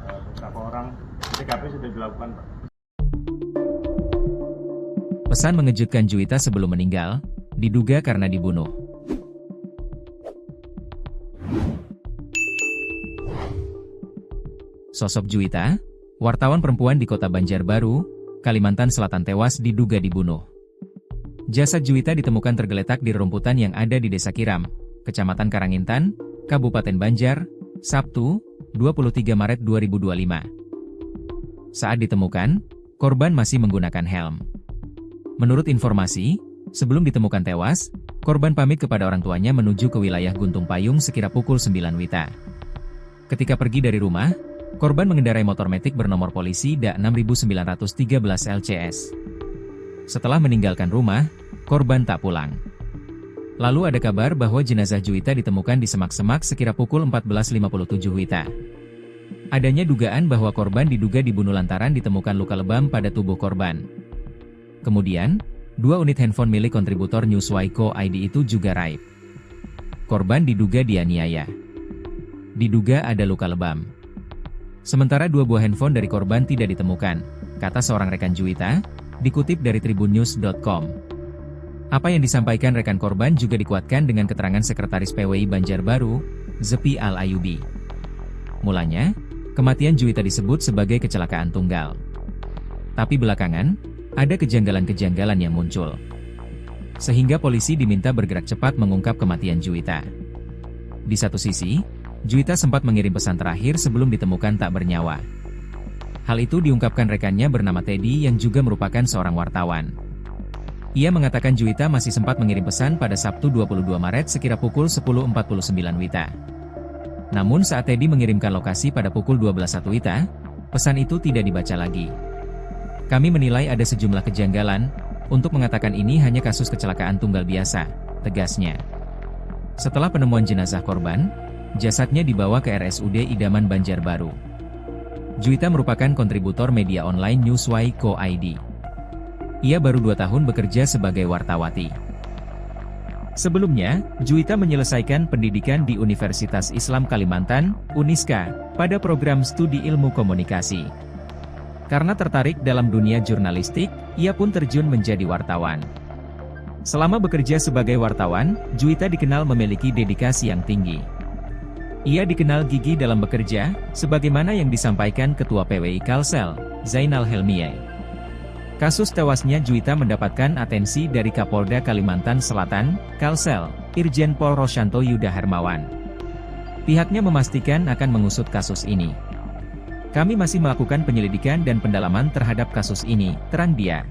Beberapa orang TKP sudah dilakukan Pak. Pesan mengejutkan Juwita sebelum meninggal, diduga karena dibunuh. Sosok Juwita, wartawan perempuan di kota Banjarbaru, Kalimantan Selatan tewas diduga dibunuh. Jasad Juwita ditemukan tergeletak di rerumputan yang ada di Desa Kiram, Kecamatan Karangintan, Kabupaten Banjar, Sabtu, 23 Maret 2025. Saat ditemukan, korban masih menggunakan helm. Menurut informasi, sebelum ditemukan tewas, korban pamit kepada orang tuanya menuju ke wilayah Guntung Payung sekira pukul 9 WITA. Ketika pergi dari rumah, korban mengendarai motor metik bernomor polisi DA 6913 LCS. Setelah meninggalkan rumah, korban tak pulang. Lalu ada kabar bahwa jenazah Juwita ditemukan di semak-semak sekira pukul 14.57 WITA. Adanya dugaan bahwa korban diduga dibunuh lantaran ditemukan luka lebam pada tubuh korban. Kemudian, 2 unit handphone milik kontributor Newswire ID itu juga raib. Korban diduga dianiaya. Diduga ada luka lebam. Sementara 2 buah handphone dari korban tidak ditemukan, kata seorang rekan Juwita, dikutip dari tribunnews.com. Apa yang disampaikan rekan korban juga dikuatkan dengan keterangan Sekretaris PWI Banjarbaru, Zepi Al-Ayubi. Mulanya, kematian Juwita disebut sebagai kecelakaan tunggal. Tapi belakangan, ada kejanggalan-kejanggalan yang muncul. Sehingga polisi diminta bergerak cepat mengungkap kematian Juwita. Di satu sisi, Juwita sempat mengirim pesan terakhir sebelum ditemukan tak bernyawa. Hal itu diungkapkan rekannya bernama Teddy yang juga merupakan seorang wartawan. Ia mengatakan Juwita masih sempat mengirim pesan pada Sabtu 22 Maret sekira pukul 10.49 WITA. Namun saat Teddy mengirimkan lokasi pada pukul 12.01 WITA, pesan itu tidak dibaca lagi. Kami menilai ada sejumlah kejanggalan, untuk mengatakan ini hanya kasus kecelakaan tunggal biasa, tegasnya. Setelah penemuan jenazah korban, jasadnya dibawa ke RSUD Idaman Banjarbaru. Juwita merupakan kontributor media online Newswire ID. Ia baru 2 tahun bekerja sebagai wartawati. Sebelumnya, Juwita menyelesaikan pendidikan di Universitas Islam Kalimantan, UNISKA, pada program studi ilmu komunikasi. Karena tertarik dalam dunia jurnalistik, ia pun terjun menjadi wartawan. Selama bekerja sebagai wartawan, Juwita dikenal memiliki dedikasi yang tinggi. Ia dikenal gigih dalam bekerja, sebagaimana yang disampaikan Ketua PWI Kalsel, Zainal Helmiye. Kasus tewasnya Juwita mendapatkan atensi dari Kapolda Kalimantan Selatan, Kalsel, Irjen Pol Rosyanto Yuda Hermawan. Pihaknya memastikan akan mengusut kasus ini. Kami masih melakukan penyelidikan dan pendalaman terhadap kasus ini, terang dia.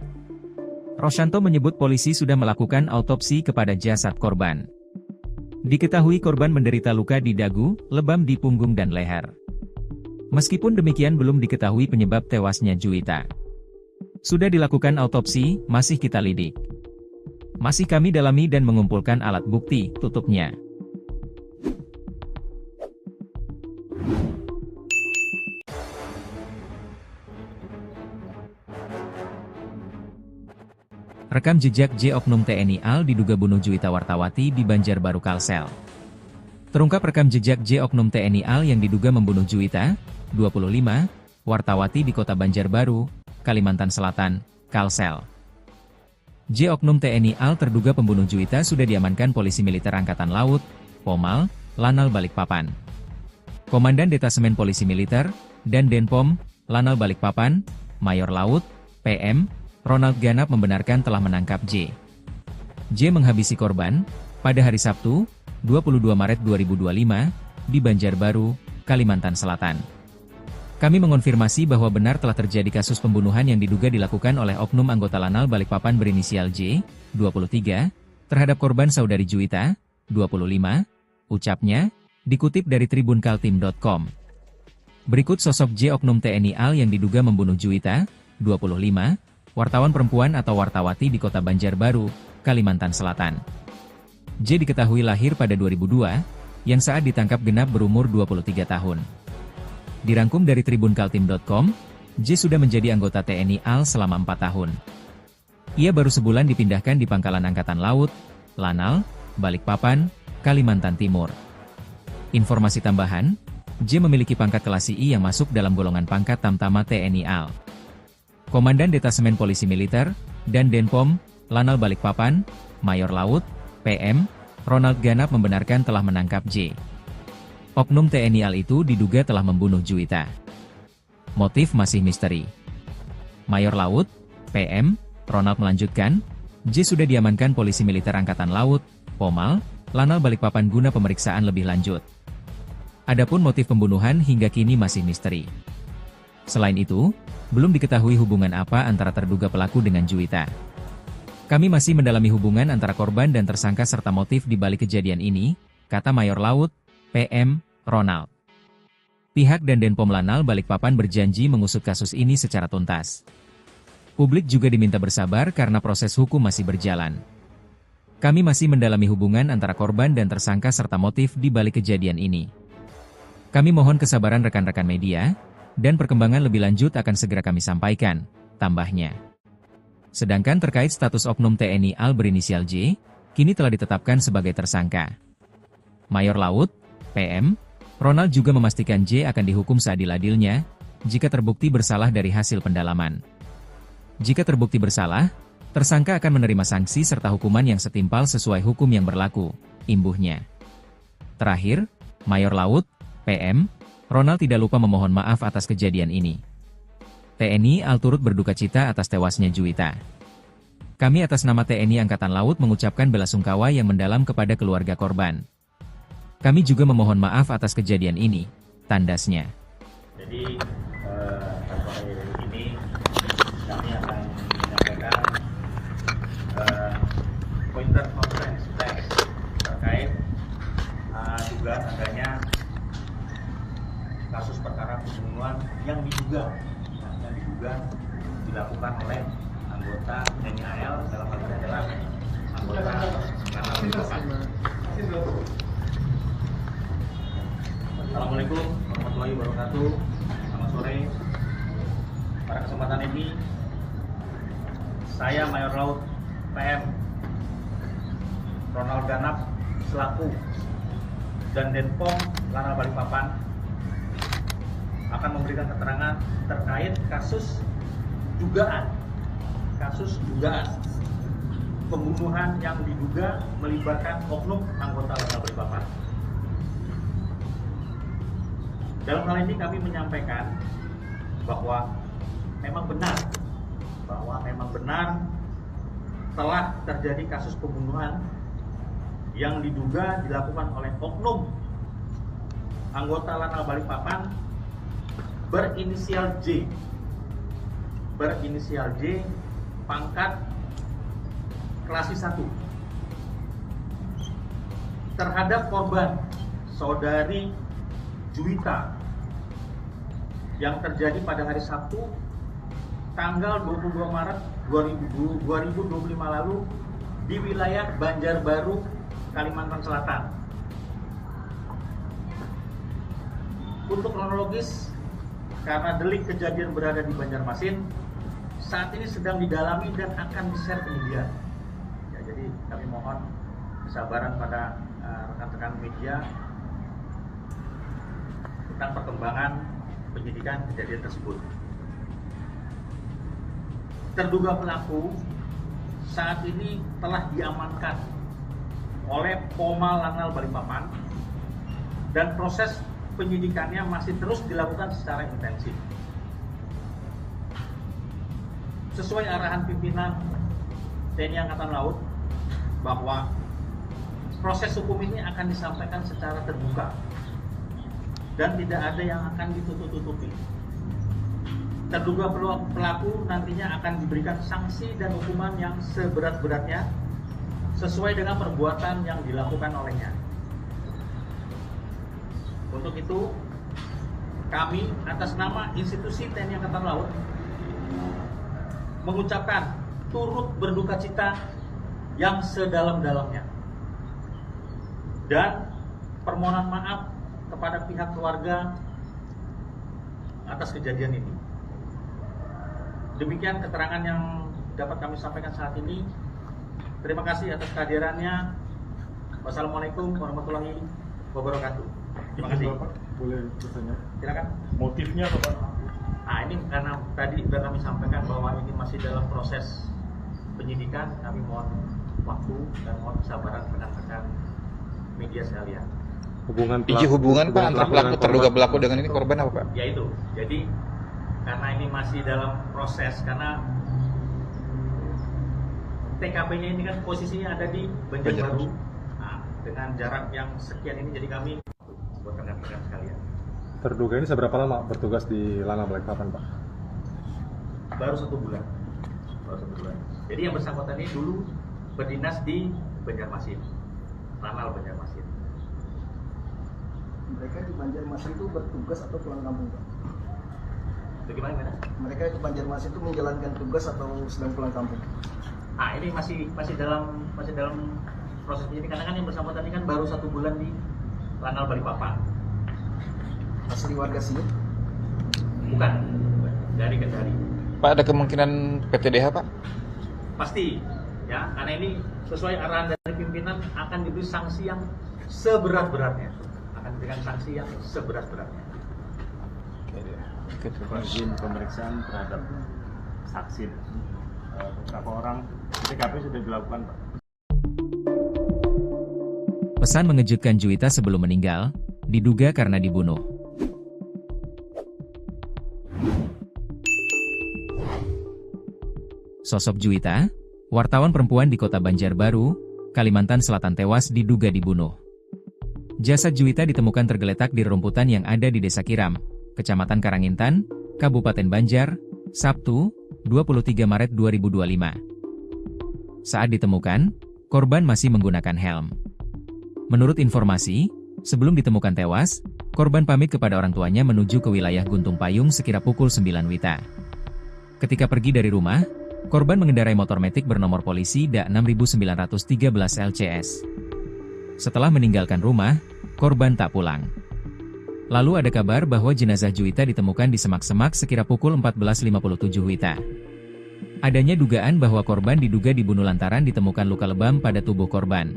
Roshanto menyebut polisi sudah melakukan autopsi kepada jasad korban. Diketahui korban menderita luka di dagu, lebam di punggung dan leher. Meskipun demikian belum diketahui penyebab tewasnya Juwita. Sudah dilakukan autopsi, masih kita lidik. Masih kami dalami dan mengumpulkan alat bukti, tutupnya. Rekam jejak J Oknum TNI AL diduga bunuh Juwita Wartawati di Banjarbaru Kalsel. Terungkap rekam jejak J Oknum TNI AL yang diduga membunuh Juwita, 25, Wartawati di Kota Banjarbaru, Kalimantan Selatan, Kalsel. J Oknum TNI AL terduga pembunuh Juwita sudah diamankan Polisi Militer Angkatan Laut, Pomal, Lanal Balikpapan. Komandan Detasemen Polisi Militer, dan Denpom, Lanal Balikpapan, Mayor Laut, PM, Ronald Ganap membenarkan telah menangkap J. J menghabisi korban, pada hari Sabtu, 22 Maret 2025, di Banjarbaru, Kalimantan Selatan. Kami mengonfirmasi bahwa benar telah terjadi kasus pembunuhan yang diduga dilakukan oleh oknum anggota Lanal Balikpapan berinisial J, 23, terhadap korban saudari Juwita, 25, ucapnya, dikutip dari tribunkaltim.com. Berikut sosok J Oknum TNI AL yang diduga membunuh Juwita, 25, wartawan perempuan atau Wartawati di Kota Banjarbaru, Kalimantan Selatan. J diketahui lahir pada 2002, yang saat ditangkap genap berumur 23 tahun. Dirangkum dari tribunkaltim.com, J sudah menjadi anggota TNI AL selama 4 tahun. Ia baru sebulan dipindahkan di Pangkalan Angkatan Laut, Lanal, Balikpapan, Kalimantan Timur. Informasi tambahan, J memiliki pangkat kelas I yang masuk dalam golongan pangkat Tamtama TNI AL. Komandan Detasemen Polisi Militer, dan Denpom, Lanal Balikpapan, Mayor Laut, PM, Ronald Ganap membenarkan telah menangkap J. Oknum TNI AL itu diduga telah membunuh Juwita. Motif masih misteri. Mayor Laut, PM, Ronald melanjutkan, J sudah diamankan Polisi Militer Angkatan Laut, Pomal, Lanal Balikpapan guna pemeriksaan lebih lanjut. Adapun motif pembunuhan hingga kini masih misteri. Selain itu, belum diketahui hubungan apa antara terduga pelaku dengan Juwita. Kami masih mendalami hubungan antara korban dan tersangka serta motif di balik kejadian ini, kata Mayor Laut, PM, Ronald. Pihak dan Denpom Lanal Balikpapan berjanji mengusut kasus ini secara tuntas. Publik juga diminta bersabar karena proses hukum masih berjalan. Kami masih mendalami hubungan antara korban dan tersangka serta motif di balik kejadian ini. Kami mohon kesabaran rekan-rekan media, dan perkembangan lebih lanjut akan segera kami sampaikan, tambahnya. Sedangkan terkait status oknum TNI AL berinisial J, kini telah ditetapkan sebagai tersangka. Mayor Laut, PM, Ronald juga memastikan J akan dihukum seadil-adilnya, jika terbukti bersalah dari hasil pendalaman. Jika terbukti bersalah, tersangka akan menerima sanksi serta hukuman yang setimpal sesuai hukum yang berlaku, imbuhnya. Terakhir, Mayor Laut, PM, Ronald tidak lupa memohon maaf atas kejadian ini. TNI AL turut berduka cita atas tewasnya Juwita. Kami atas nama TNI Angkatan Laut mengucapkan belasungkawa yang mendalam kepada keluarga korban. Kami juga memohon maaf atas kejadian ini, tandasnya. Jadi, tanpa ini, kami akan menyampaikan pointer conference pers terkait dugaan adanya kasus perkara pembunuhan yang diduga dilakukan oleh anggota TNI AL, dalam hal ini adalah anggota Lanal Balikpapan. Assalamualaikum warahmatullahi wabarakatuh. Selamat sore. Pada kesempatan ini, saya Mayor Laut PM Ronald Ganap selaku dan Denpom Lanal Balikpapan akan memberikan keterangan terkait kasus dugaan pembunuhan yang diduga melibatkan oknum anggota Lanal Balikpapan. Dalam hal ini kami menyampaikan bahwa memang benar telah terjadi kasus pembunuhan yang diduga dilakukan oleh oknum anggota Lanal Balikpapan berinisial J, pangkat klasi 1, terhadap korban saudari Juwita yang terjadi pada hari Sabtu tanggal 22 Maret 2025 lalu di wilayah Banjarbaru, Kalimantan Selatan. Untuk kronologis, karena delik kejadian berada di Banjarmasin, saat ini sedang didalami dan akan di-share ke media. Ya, jadi kami mohon kesabaran pada rekan-rekan media tentang perkembangan penyidikan kejadian tersebut. Terduga pelaku saat ini telah diamankan oleh Poma Lanal Balikpapan dan proses penyidikannya masih terus dilakukan secara intensif. Sesuai arahan pimpinan TNI Angkatan Laut bahwa proses hukum ini akan disampaikan secara terbuka dan tidak ada yang akan ditutup-tutupi. Terduga pelaku nantinya akan diberikan sanksi dan hukuman yang seberat-beratnya sesuai dengan perbuatan yang dilakukan olehnya. Untuk itu, kami atas nama institusi TNI Angkatan Laut mengucapkan turut berduka cita yang sedalam-dalamnya dan permohonan maaf kepada pihak keluarga atas kejadian ini. Demikian keterangan yang dapat kami sampaikan saat ini. Terima kasih atas kehadirannya. Wassalamualaikum warahmatullahi wabarakatuh. Terima kasih. Bapak, boleh bertanya? Silakan. Motifnya apa Pak? Nah, ini karena tadi sudah kami sampaikan bahwa ini masih dalam proses penyidikan, kami mohon waktu dan mohon kesabaran rekan-rekan media sekalian. Hubungan Pak antara pelaku terduga pelaku dengan ini korban apa Pak? Yaitu, jadi karena ini masih dalam proses, karena TKP-nya ini kan posisinya ada di Banjarbaru. Nah, dengan jarak yang sekian ini, jadi kami buat rekan-rekan sekalian. Terduga ini seberapa lama bertugas di Lanal Balikpapan, Pak? Baru 1 bulan. Jadi yang bersangkutan ini dulu berdinas di Banjarmasin, Lanal Banjarmasin. Mereka di Banjarmasin itu bertugas atau pulang kampung, Pak? Bagaimana? Mereka di Banjarmasin itu menjalankan tugas atau sedang pulang kampung? Ah, ini masih dalam proses penyidikan, karena kan yang bersangkutan ini kan baru 1 bulan di Lanal Balikpapan. Asli warga sini? Bukan, dari Kendari. Pak, ada kemungkinan PTDH Pak? Pasti, ya, karena ini sesuai arahan dari pimpinan akan diberi sanksi yang seberat-beratnya. Akan diberikan sanksi yang seberat-beratnya. Izin pemeriksaan terhadap saksi. Beberapa orang TKP sudah dilakukan Pak. Pesan mengejutkan Juwita sebelum meninggal, diduga karena dibunuh. Sosok Juwita, wartawan perempuan di kota Banjarbaru, Kalimantan Selatan tewas diduga dibunuh. Jasad Juwita ditemukan tergeletak di rerumputan yang ada di Desa Kiram, Kecamatan Karangintan, Kabupaten Banjar, Sabtu, 23 Maret 2025. Saat ditemukan, korban masih menggunakan helm. Menurut informasi, sebelum ditemukan tewas, korban pamit kepada orang tuanya menuju ke wilayah Guntung Payung sekira pukul 9 WITA. Ketika pergi dari rumah, korban mengendarai motor metik bernomor polisi DA 6913 LCS. Setelah meninggalkan rumah, korban tak pulang. Lalu ada kabar bahwa jenazah Juwita ditemukan di semak-semak sekira pukul 14.57 WITA. Adanya dugaan bahwa korban diduga dibunuh lantaran ditemukan luka lebam pada tubuh korban.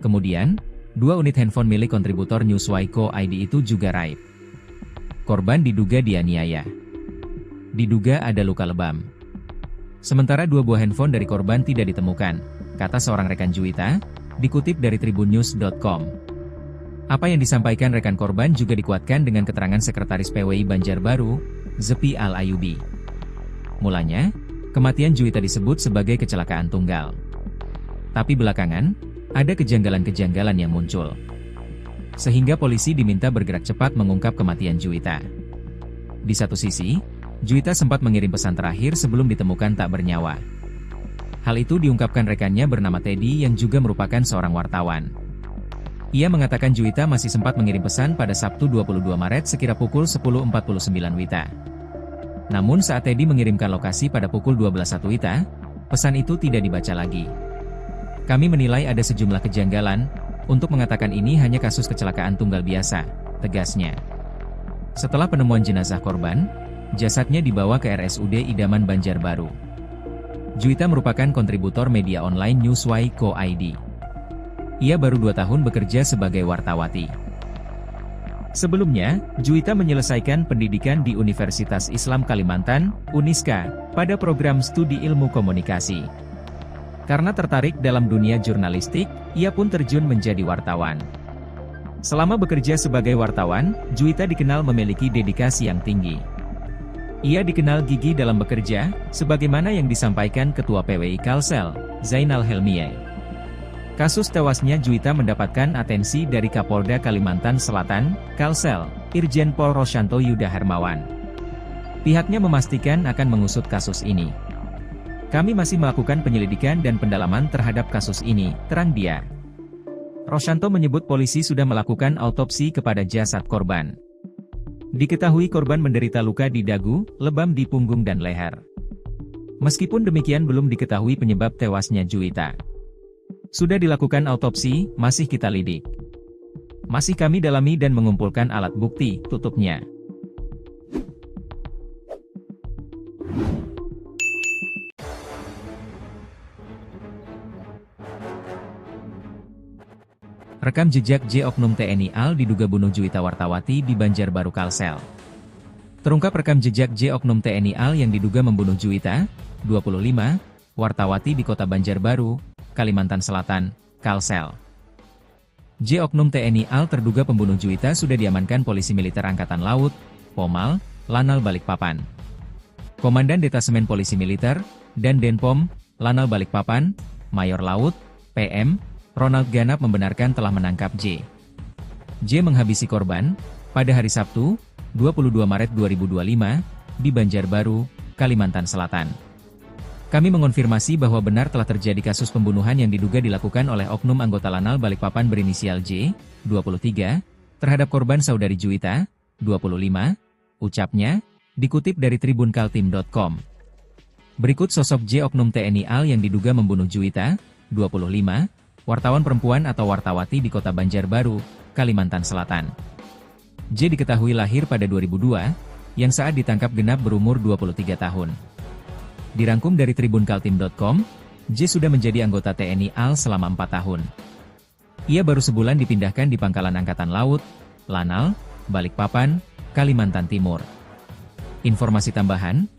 Kemudian, 2 unit handphone milik kontributor Newswire ID itu juga raib. Korban diduga dianiaya. Diduga ada luka lebam. Sementara 2 buah handphone dari korban tidak ditemukan, kata seorang rekan Juwita, dikutip dari tribunnews.com. Apa yang disampaikan rekan korban juga dikuatkan dengan keterangan Sekretaris PWI Banjarbaru, Zepi Al-Ayubi. Mulanya, kematian Juwita disebut sebagai kecelakaan tunggal. Tapi belakangan, ada kejanggalan-kejanggalan yang muncul. sehingga polisi diminta bergerak cepat mengungkap kematian Juwita. Di satu sisi, Juwita sempat mengirim pesan terakhir sebelum ditemukan tak bernyawa. Hal itu diungkapkan rekannya bernama Teddy yang juga merupakan seorang wartawan. Ia mengatakan Juwita masih sempat mengirim pesan pada Sabtu 22 Maret sekira pukul 10.49 WITA. Namun saat Teddy mengirimkan lokasi pada pukul 12.01 WITA, pesan itu tidak dibaca lagi. Kami menilai ada sejumlah kejanggalan, untuk mengatakan ini hanya kasus kecelakaan tunggal biasa, tegasnya. Setelah penemuan jenazah korban, jasadnya dibawa ke RSUD Idaman Banjarbaru. Juwita merupakan kontributor media online Newsway.co.id. Ia baru 2 tahun bekerja sebagai wartawati. Sebelumnya, Juwita menyelesaikan pendidikan di Universitas Islam Kalimantan, Uniska, pada program studi ilmu komunikasi. Karena tertarik dalam dunia jurnalistik, ia pun terjun menjadi wartawan. Selama bekerja sebagai wartawan, Juwita dikenal memiliki dedikasi yang tinggi. Ia dikenal gigih dalam bekerja, sebagaimana yang disampaikan Ketua PWI Kalsel, Zainal Helmiye. Kasus tewasnya Juwita mendapatkan atensi dari Kapolda Kalimantan Selatan, Kalsel, Irjen Pol Rosyanto Yuda Hermawan. Pihaknya memastikan akan mengusut kasus ini. Kami masih melakukan penyelidikan dan pendalaman terhadap kasus ini, terang dia. Rosyanto menyebut polisi sudah melakukan autopsi kepada jasad korban. Diketahui korban menderita luka di dagu, lebam di punggung dan leher. Meskipun demikian belum diketahui penyebab tewasnya Juwita. Sudah dilakukan autopsi, masih kita lidik. Masih kami dalami dan mengumpulkan alat bukti, tutupnya. Rekam jejak J Oknum TNI AL diduga bunuh Juwita Wartawati di Banjarbaru Kalsel. Terungkap rekam jejak J Oknum TNI AL yang diduga membunuh Juwita, 25, Wartawati di kota Banjarbaru, Kalimantan Selatan, Kalsel. J Oknum TNI AL terduga pembunuh Juwita sudah diamankan Polisi Militer Angkatan Laut, Pomal, Lanal Balikpapan. Komandan Detasemen Polisi Militer, dan Denpom, Lanal Balikpapan, Mayor Laut, PM, Ronald Ganap membenarkan telah menangkap J. J menghabisi korban, pada hari Sabtu, 22 Maret 2025, di Banjarbaru, Kalimantan Selatan. Kami mengonfirmasi bahwa benar telah terjadi kasus pembunuhan yang diduga dilakukan oleh oknum anggota Lanal Balikpapan berinisial J, 23, terhadap korban saudari Juwita, 25, ucapnya, dikutip dari tribunkaltim.com. Berikut sosok J Oknum TNI AL yang diduga membunuh Juwita, 25, wartawan perempuan atau wartawati di kota Banjarbaru, Kalimantan Selatan. J diketahui lahir pada 2002, yang saat ditangkap genap berumur 23 tahun. Dirangkum dari tribunkaltim.com, J sudah menjadi anggota TNI AL selama 4 tahun. Ia baru sebulan dipindahkan di Pangkalan Angkatan Laut, Lanal, Balikpapan, Kalimantan Timur. Informasi tambahan,